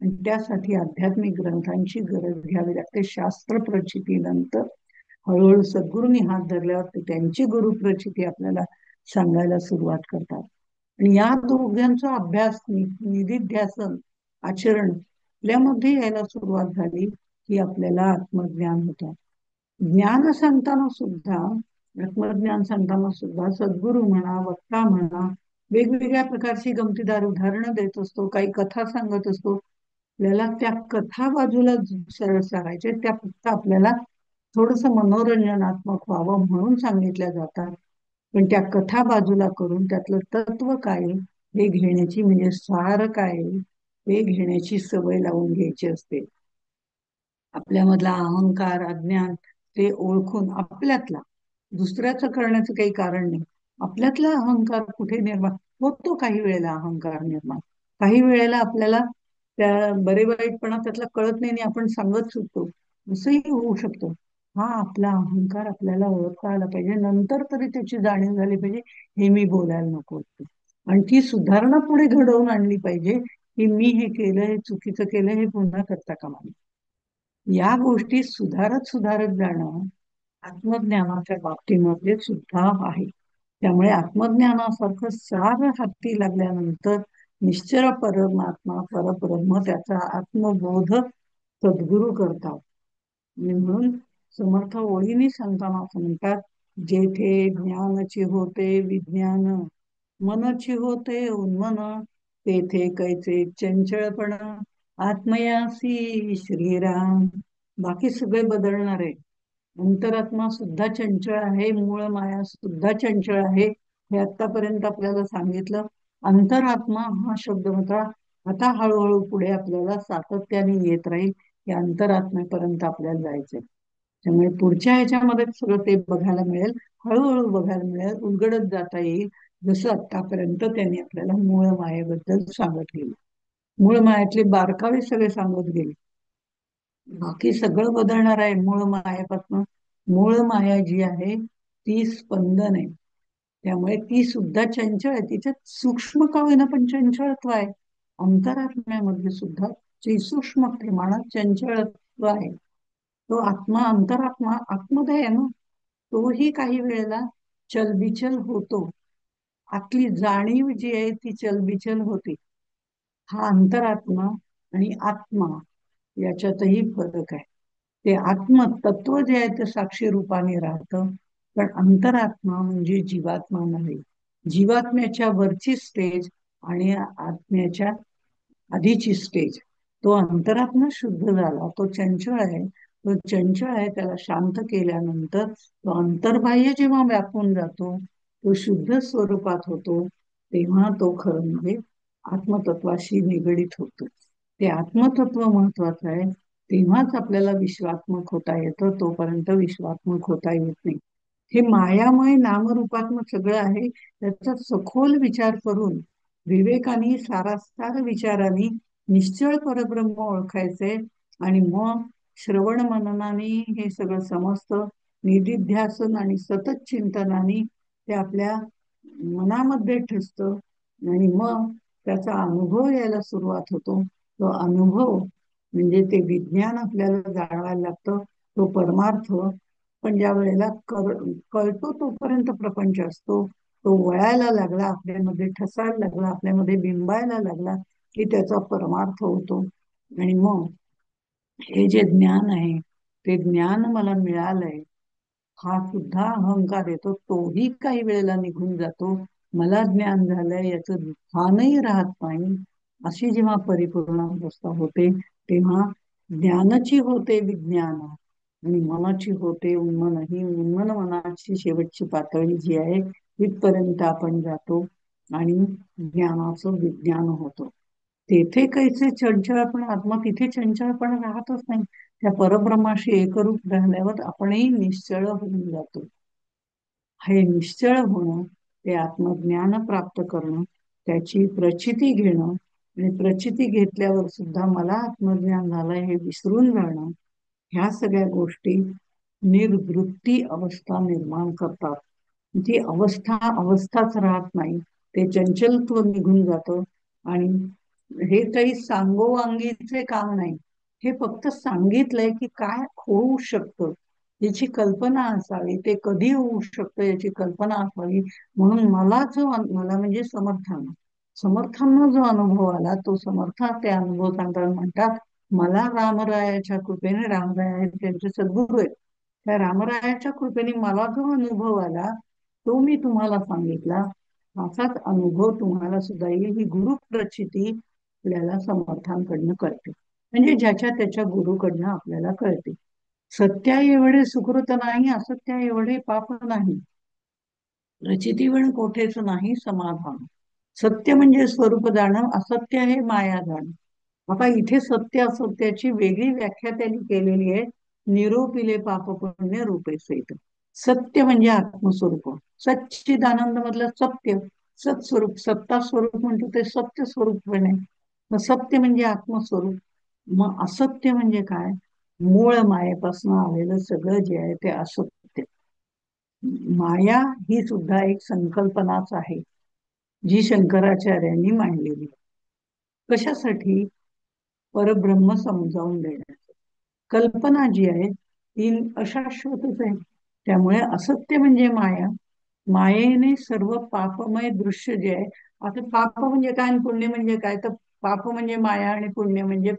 [SPEAKER 1] आणि त्यासाठी आध्यात्मिक ग्रंथांची गरज घ्यावी लागते. शास्त्र प्रचितीनंतर हळूहळू सद्गुरूंनी हात धरल्यावर ते त्यांची गुरुप्रचिती आपल्याला सांगायला सुरुवात करतात. आणि या दोघांचा अभ्यास, निधिध्यासन, आचरण आपल्यामध्ये यायला सुरुवात झाली की आपल्याला आत्मज्ञान होतं. ज्ञान सांगताना सुद्धा, आत्मज्ञान सांगताना सुद्धा सद्गुरू म्हणा, वक्ता म्हणा, वेगवेगळ्या प्रकारची गमतीदार उदाहरणं देत असतो, काही कथा सांगत असतो. आपल्याला त्या कथा बाजूला सरळ सारायचे, त्या फक्त आपल्याला थोडस मनोरंजनात्मक व्हावं म्हणून सांगितल्या जातात. पण त्या कथा बाजूला करून त्यातलं तत्व काय हे घेण्याची, म्हणजे सार काय हे घेण्याची सवय लावून घ्यायची असते. आपल्यामधला अहंकार, अज्ञान ते ओळखून आपल्यातला, दुसऱ्याचं करण्याचं काही कारण नाही, आपल्यातला अहंकार कुठे निर्माण होतो. काही वेळेला अहंकार निर्माण, काही वेळेला आपल्याला त्या बरे वाईटपणा त्यातला कळत नाही आणि आपण सांगत सुटतो, असंही होऊ शकतं. हा आपला अहंकार आपल्याला ओळखता आला पाहिजे, नंतर तरी त्याची जाणीव झाली पाहिजे हे मी बोलायला नको होतं. आणि ती सुधारणा पुढे घडवून आणली पाहिजे की मी हे केलं, हे चुकीचं केलं, हे पुन्हा करता कामा नये. या गोष्टी सुधारत सुधारत जाणं आत्मज्ञानाच्या बाबतीमध्ये सुद्धा आहे. त्यामुळे आत्मज्ञानासारखं सार हाती लागल्यानंतर निश्चळ परमात्मा परब्रह्म त्याचा आत्मबोध सद्गुरू करतात. आणि म्हणून समर्थ ओळीने सांगताना असं म्हणतात, जेथे ज्ञानची होते विज्ञान, मनची होते उन्मन, तेथे कैचे चंचळपण, आत्मयासी श्रीराम. बाकी सगळे बदलणार आहे, अंतरात्मा सुद्धा चंचळ आहे, मूळ माया सुद्धा चंचळ आहे, हे आतापर्यंत आपल्याला सांगितलं. अंतरात्मा हा शब्द होता, आता हळूहळू पुढे आपल्याला सातत्याने येत राहील की अंतरात्म्यापर्यंत आपल्याला जायचंय. त्यामुळे पुढच्या ह्याच्यामध्ये सगळं ते बघायला मिळेल, हळूहळू बघायला मिळेल, उलगडत जाता येईल. जसं आतापर्यंत त्यांनी आपल्याला मूळ मायेबद्दल सांगत गेले. मूळ मायातले बारकावे सगळे सांगत गेले. बाकी सगळं बदलणार आहे मूळ मायेपासून. मूळ माया जी आहे ती स्पंदन आहे. त्यामुळे ती सुद्धा चंचल आहे. तिच्यात सूक्ष्म का होईना पण चंचलत्व आहे. अंतरात्म्यामध्ये सुद्धा जी सूक्ष्म प्रमाणात चंचलत्व आहे. तो आत्मा, अंतरात्मा आत्मदय आहे ना, तोही काही वेळेला चलबिचल होतो. आतली जाणीव जी आहे ती चलबिचल होते. हा अंतरात्मा आणि आत्मा याच्यातही फरक आहे. ते आत्मतत्व जे आहे ते साक्षी रूपाने राहतं, पण अंतरात्मा म्हणजे जीवात्मा नव्हे. जीवात्म्याच्या वरची स्टेज आणि आत्म्याच्या आधीची स्टेज. तो अंतरात्मा शुद्ध झाला, तो चंचळ आहे. तो चंचळ आहे, त्याला शांत केल्यानंतर तो अंतर्बाह्य जेव्हा व्यापून जातो, तो शुद्ध स्वरूपात होतो, तेव्हा तो खरं म्हणजे आत्मतत्वाशी निगडीत होतो. ते आत्मतत्व महत्वाचं आहे. तेव्हाच आपल्याला विश्वात्मक होता येतं, तोपर्यंत विश्वात्मक होता येत नाही. हे मायामय नामरूपात्मक सगळं आहे. त्याचा सखोल विचार करून विवेकाने, सारासार विचाराने निश्चळ परब्रह्म ओळखायचे. आणि मग श्रवण मननाने हे सगळं समजतं. निधिध्यासन आणि सतत चिंतनाने ते आपल्या मनामध्ये ठसतं. आणि मग त्याचा अनुभव यायला सुरुवात होतो. तो अनुभव म्हणजे ते विज्ञान आपल्याला जाणवायला लागतं, तो परमार्थ. पण ज्या वेळेला कळतो तोपर्यंत प्रपंच असतो. तो वळायला लागला, आपल्यामध्ये ठसायला लागला, आपल्यामध्ये बिंबायला लागला की त्याचा परमार्थ होतो. आणि मग हे जे ज्ञान आहे ते ज्ञान मला मिळालंय हा सुद्धा अहंकार येतो, तोही काही वेळेला निघून जातो. मला ज्ञान झालंय याचं भानही राहत नाही. अशी जेव्हा परिपूर्ण अवस्था होते तेव्हा ज्ञानाची होते विज्ञान आणि मनाची होते उन्मन. ही उन्मन मनाची शेवटची पातळी जी आहे तिथपर्यंत आपण जातो आणि ज्ञानाचं विज्ञान होतं. तेथे कैसे चंचळपण आत्मा, तिथे चंचळपण राहतच नाही. त्या परब्रह्माशी एकरूप राहिल्यावर आपणही निश्चळ होऊन जातो. हे निश्चळ होणं, ते आत्मज्ञान प्राप्त करणं, त्याची प्रचिती घेणं आणि प्रचिती घेतल्यावर सुद्धा मला आत्मज्ञान झालंय हे विसरून जाणं, ह्या सगळ्या गोष्टी निर्वृत्ती अवस्था निर्माण करतात. ती अवस्था अवस्थाच राहत नाही, ते चंचलत्व निघून जातं. आणि हे काही सांगोवांगीचे काम नाही. हे फक्त सांगितलंय की काय होऊ शकतं याची कल्पना असावी, ते कधी होऊ शकतं याची कल्पना असावी. म्हणून मला म्हणजे समर्थांना जो अनुभव आला, तो समर्थ ते अनुभव सांगताना म्हणतात, मला रामरायाच्या कृपेने, रामराय हे त्यांचे सद्गुरू आहेत, त्या रामरायाच्या कृपेने मला जो अनुभव आला तो मी तुम्हाला सांगितला. असाच अनुभव तुम्हाला सुद्धा येईल. ही गुरु प्रचिती आपल्याला समर्थांकडनं कळते, म्हणजे ज्याच्या त्याच्या गुरुकडनं आपल्याला कळते. सत्या एवढे सुकृत नाही, असत्या एवढे पाप नाही. प्रचितीवण कोठेच नाही समाधान. सत्य म्हणजे स्वरूप जाणं, असत्य हे माया जाणं. आता इथे सत्य असत्याची वेगळी व्याख्या त्यांनी केलेली आहे. निरोपिले पाप पुण्य रूपे सहित. सत्य म्हणजे आत्मस्वरूप, सच्चिदानंद मधलं सत्य, सत्स्वरूप, सत्ता स्वरूप म्हणतो ते सत्य स्वरूप पण आहे. मग सत्य म्हणजे आत्मस्वरूप. मग असत्य म्हणजे काय? मूळ मायेपासून आलेलं सगळं जे आहे ते असत्य. माया ही सुद्धा एक संकल्पनाच आहे, जी शंकराचार्यांनी मांडलेली. कशासाठी? परब्रह्म समजावून देण्यासाठी. कल्पना जी आहे ती अशाश्वतच आहे. त्यामुळे असत्य म्हणजे माया. मायेने सर्व पापमय दृश्य जे आहे, आता पाप म्हणजे काय आणि पुण्य म्हणजे काय, तर पाप म्हणजे माया आणि पुण्य म्हणजे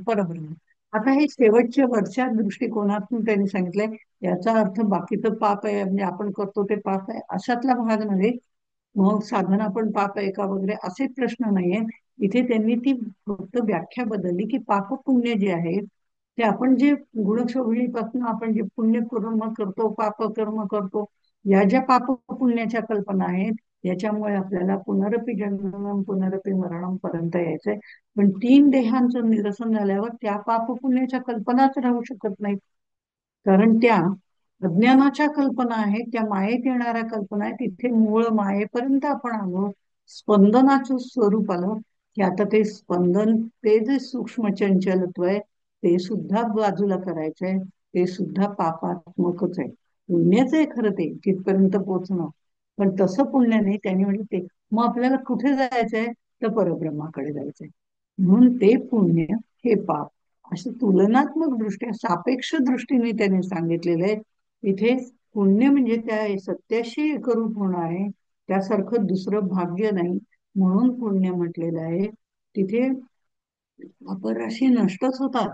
[SPEAKER 1] परब्रह्म. आता हे शेवटच्या वरच्या दृष्टिकोनातून त्यांनी सांगितलंय. याचा अर्थ बाकीचं पाप आहे म्हणजे आपण करतो ते पाप आहे अशातला भाग नव्हे. मग साधना पण पाप आहे का वगैरे असे प्रश्न नाहीये. इथे त्यांनी ती फक्त व्याख्या बदलली की पाप पुण्य जे आहे ते आपण जे गुणशोभीपासून आपण जे पुण्य कर्म करतो, पाप कर्म करतो, या ज्या पाप पुण्याच्या कल्पना आहेत याच्यामुळे आपल्याला पुनरपी जन्म पुनरपी मरणम पर्यंत यायचंय. पण 3 देहांचं निरसन झाल्यावर त्या पाप पुण्याच्या कल्पनाच राहू शकत नाहीत. कारण त्या अज्ञानाच्या कल्पना आहेत, त्या मायेत येणाऱ्या कल्पना आहेत. तिथे मूळ मायेपर्यंत आपण आलो, स्पंदनाचं स्वरूप आलं, की आता ते स्पंदन, ते जे सूक्ष्म चंचलत्व आहे, ते सुद्धा बाजूला करायचंय. ते सुद्धा पापात्मकच आहे. पुण्याचं आहे खरं ते तिथपर्यंत पोहोचणं, पण तसं पुण्य नाही. त्यांनी म्हटलं ते मग आपल्याला कुठे जायचंय, तर परब्रह्माकडे जायचंय. म्हणून ते पुण्य, हे पाप, असं तुलनात्मक दृष्ट्या, सापेक्ष दृष्टीने त्यांनी सांगितलेलं आहे. इथे पुण्य म्हणजे त्या सत्याशी एकरूप होणं आहे. त्यासारखं दुसरं भाग्य नाही, म्हणून पुण्य म्हटलेलं आहे. तिथे अपराशी नष्टच होतात.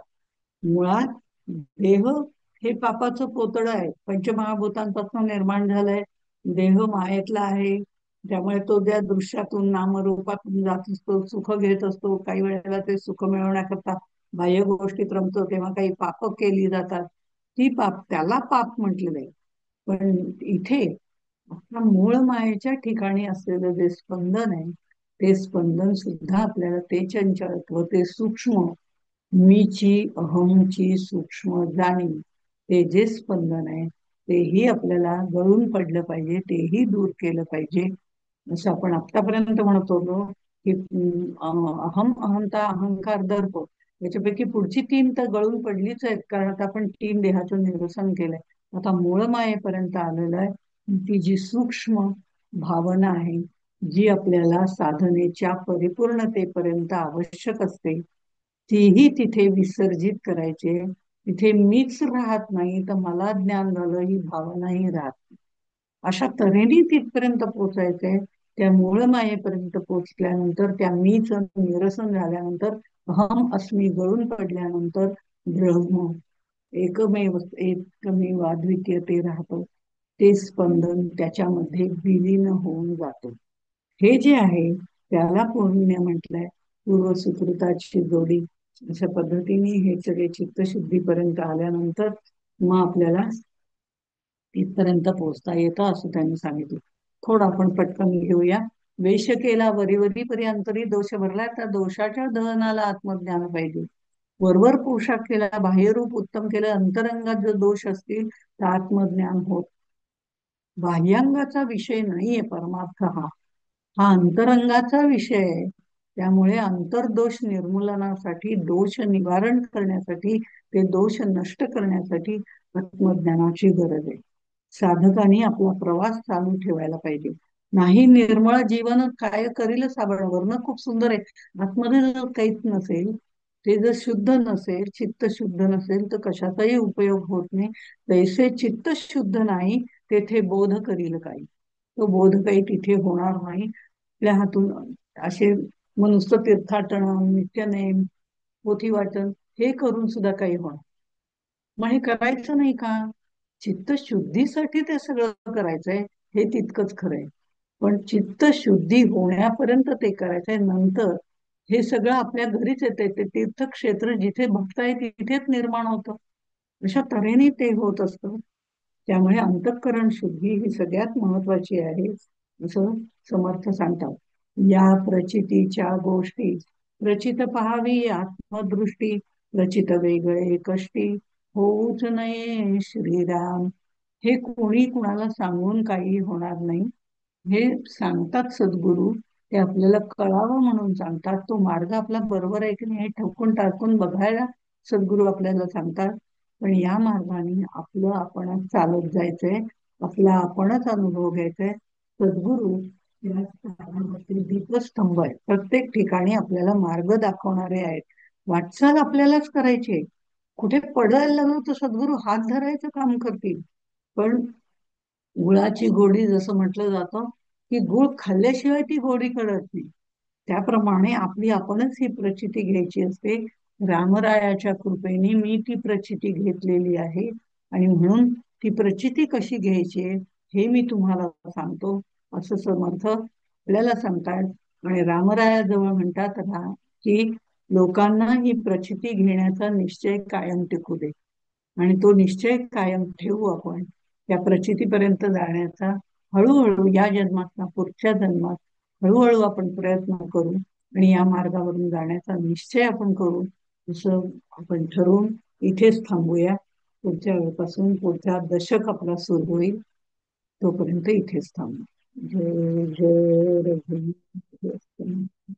[SPEAKER 1] मुळात देह हे पापाचं पोतडं आहे, पंचमहाभूतांपासून निर्माण झालंय. देह मायेतला आहे, त्यामुळे तो त्या दृश्यातून नामरूपातून जात असतो, सुख घेत असतो. काही वेळेला ते सुख मिळवण्याकरता बाह्य गोष्टीत रमतो, तेव्हा काही पाप केली जातात. ती पाप, त्याला पाप म्हटलेलं आहे. पण इथे आपल्या मूळ मायेच्या ठिकाणी असलेलं जे स्पंदन आहे, ते स्पंदन सुद्धा आपल्याला ते चंचलत्व, ते सूक्ष्म मीची, अहमची सूक्ष्म जाणीव, ते जे स्पंदन आहे, तेही आपल्याला गळून पडलं पाहिजे, तेही दूर केलं पाहिजे. जसं आपण आतापर्यंत म्हणत होतो की अहम, अहंता, अहंकार, दर्प, याच्यापैकी पुढची तीन तर गळून पडलीच आहेत, कारण आता आपण तीन देहाचं निरसन केलंय. आता मूळ मायेपर्यंत आलेलं आहे. ती जी सूक्ष्म भावना आहे, जी आपल्याला साधनेच्या परिपूर्णतेपर्यंत आवश्यक असते, तीही तिथे विसर्जित करायचे. तिथे मीच राहत नाही, तर मला ज्ञान झालं ही भावनाही राहत नाही. अशा तऱ्हेने तिथपर्यंत पोचायचंय. त्या मूळ मायेपर्यंत पोचल्यानंतर, त्या मीच निरसन झाल्यानंतर, अहम अस्मी गळून पडल्यानंतर, ब्रह्म एकमेव, एकमेव अद्वितीय ते राहतं. ते स्पंदन त्याच्यामध्ये विलीन होऊन जातं. हे जे आहे त्याला पुण्य म्हटलंय. पूर्वसुकृताची जोडी. अशा पद्धतीने हे सगळे चित्तशुद्धीपर्यंत आल्यानंतर मग आपल्याला तिथपर्यंत पोहोचता येतं, असं त्यांनी सांगितलं. थोडं आपण पटकन घेऊया. वेश केला वरीवरी परी अंतरी दोष भरला, त्या दोषाच्या दहनाला आत्मज्ञान पाहिजे. वरवर पोशाख केला, बाह्यरूप उत्तम केलं, अंतरंगात जर दोष असतील तर आत्मज्ञान होत. बाह्यांगाचा विषय नाहीये परमार्थ हा, हा अंतरंगाचा विषय आहे. त्यामुळे अंतर्दोष निर्मूलनासाठी, दोष निवारण करण्यासाठी, ते दोष नष्ट करण्यासाठी आत्मज्ञानाची गरज आहे. साधकांनी आपला प्रवास चालू ठेवायला पाहिजे. नाही निर्मळ जीवन काय करील साबळ, वर्ण खूप सुंदर आहे, आतमध्ये जर काहीच नसेल, ते जर शुद्ध नसेल, चित्त शुद्ध नसेल, तर कशाचाही उपयोग होत नाही. तैसे चित्त शुद्ध नाही, तेथे बोध करील काही, तो बोध काही तिथे होणार नाही. आपल्या हातून असे मनुष्य तीर्थाटन, नित्यनेम, पोथी वाचन हे करून सुद्धा काही होणार. मग हे करायचं नाही का? चित्त शुद्धीसाठी ते सगळं करायचंय, हे तितकंच खरंय. पण चित्त शुद्धी होण्यापर्यंत ते करायचंय. नंतर हे सगळं आपल्या घरीच येते. ते तीर्थक्षेत्र जिथे भक्त आहे तिथेच निर्माण होतं. अशा तऱ्हेने ते होत असतं. त्यामुळे अंतःकरण शुद्धी ही सगळ्यात महत्वाची आहे, असं समर्थ सांगतात. या प्रचितीच्या गोष्टी प्रचित पहावी आत्मदृष्टी, प्रचित वेगळे कष्टी होऊच नये श्रीराम. हे कोणी कुणाला सांगून काही होणार नाही. हे सांगतात सद्गुरू, ते आपल्याला कळावं म्हणून सांगतात. तो मार्ग आपला बरोबर आहे की नाही हे ठोकून टाकून बघायला सद्गुरू आपल्याला सांगतात. पण या मार्गाने आपलं आपणच चालत जायचंय, आपला आपणच अनुभव घ्यायचाय. सद्गुरू या साधनावरती दीपस्तंभ आहे, प्रत्येक ठिकाणी आपल्याला मार्ग दाखवणारे आहेत. वाटचाल आपल्यालाच करायची आहे. कुठे पडायला लागलो तर सद्गुरू हात धरायचं काम करतील. पण गुळाची गोडी जसं म्हटलं जातं, की गुळ खाल्ल्याशिवाय ती गोडी कळत नाही, त्याप्रमाणे आपली आपणच ही प्रचिती घ्यायची असते. रामरायाच्या कृपेने मी ती प्रचिती घेतलेली आहे, आणि म्हणून ती प्रचिती कशी घ्यायची हे मी तुम्हाला सांगतो, असं समर्थ आपल्याला सांगतात. आणि रामरायाजवळ म्हणतात की लोकांना ही प्रचिती घेण्याचा निश्चय कायम टिकू दे, आणि तो निश्चय कायम ठेवू आपण. त्या प्रचितीपर्यंत जाण्याचा हळूहळू या जन्मात ना पुढच्या जन्मात हळूहळू आपण प्रयत्न करू, आणि या मार्गावरून जाण्याचा निश्चय आपण करू. असं आपण ठरवून इथेच थांबूया. पुढच्या वेळेपासून पुढचा दशक आपला सुरू होईल. तोपर्यंत इथेच थांबू. जय जय रघुनाथ.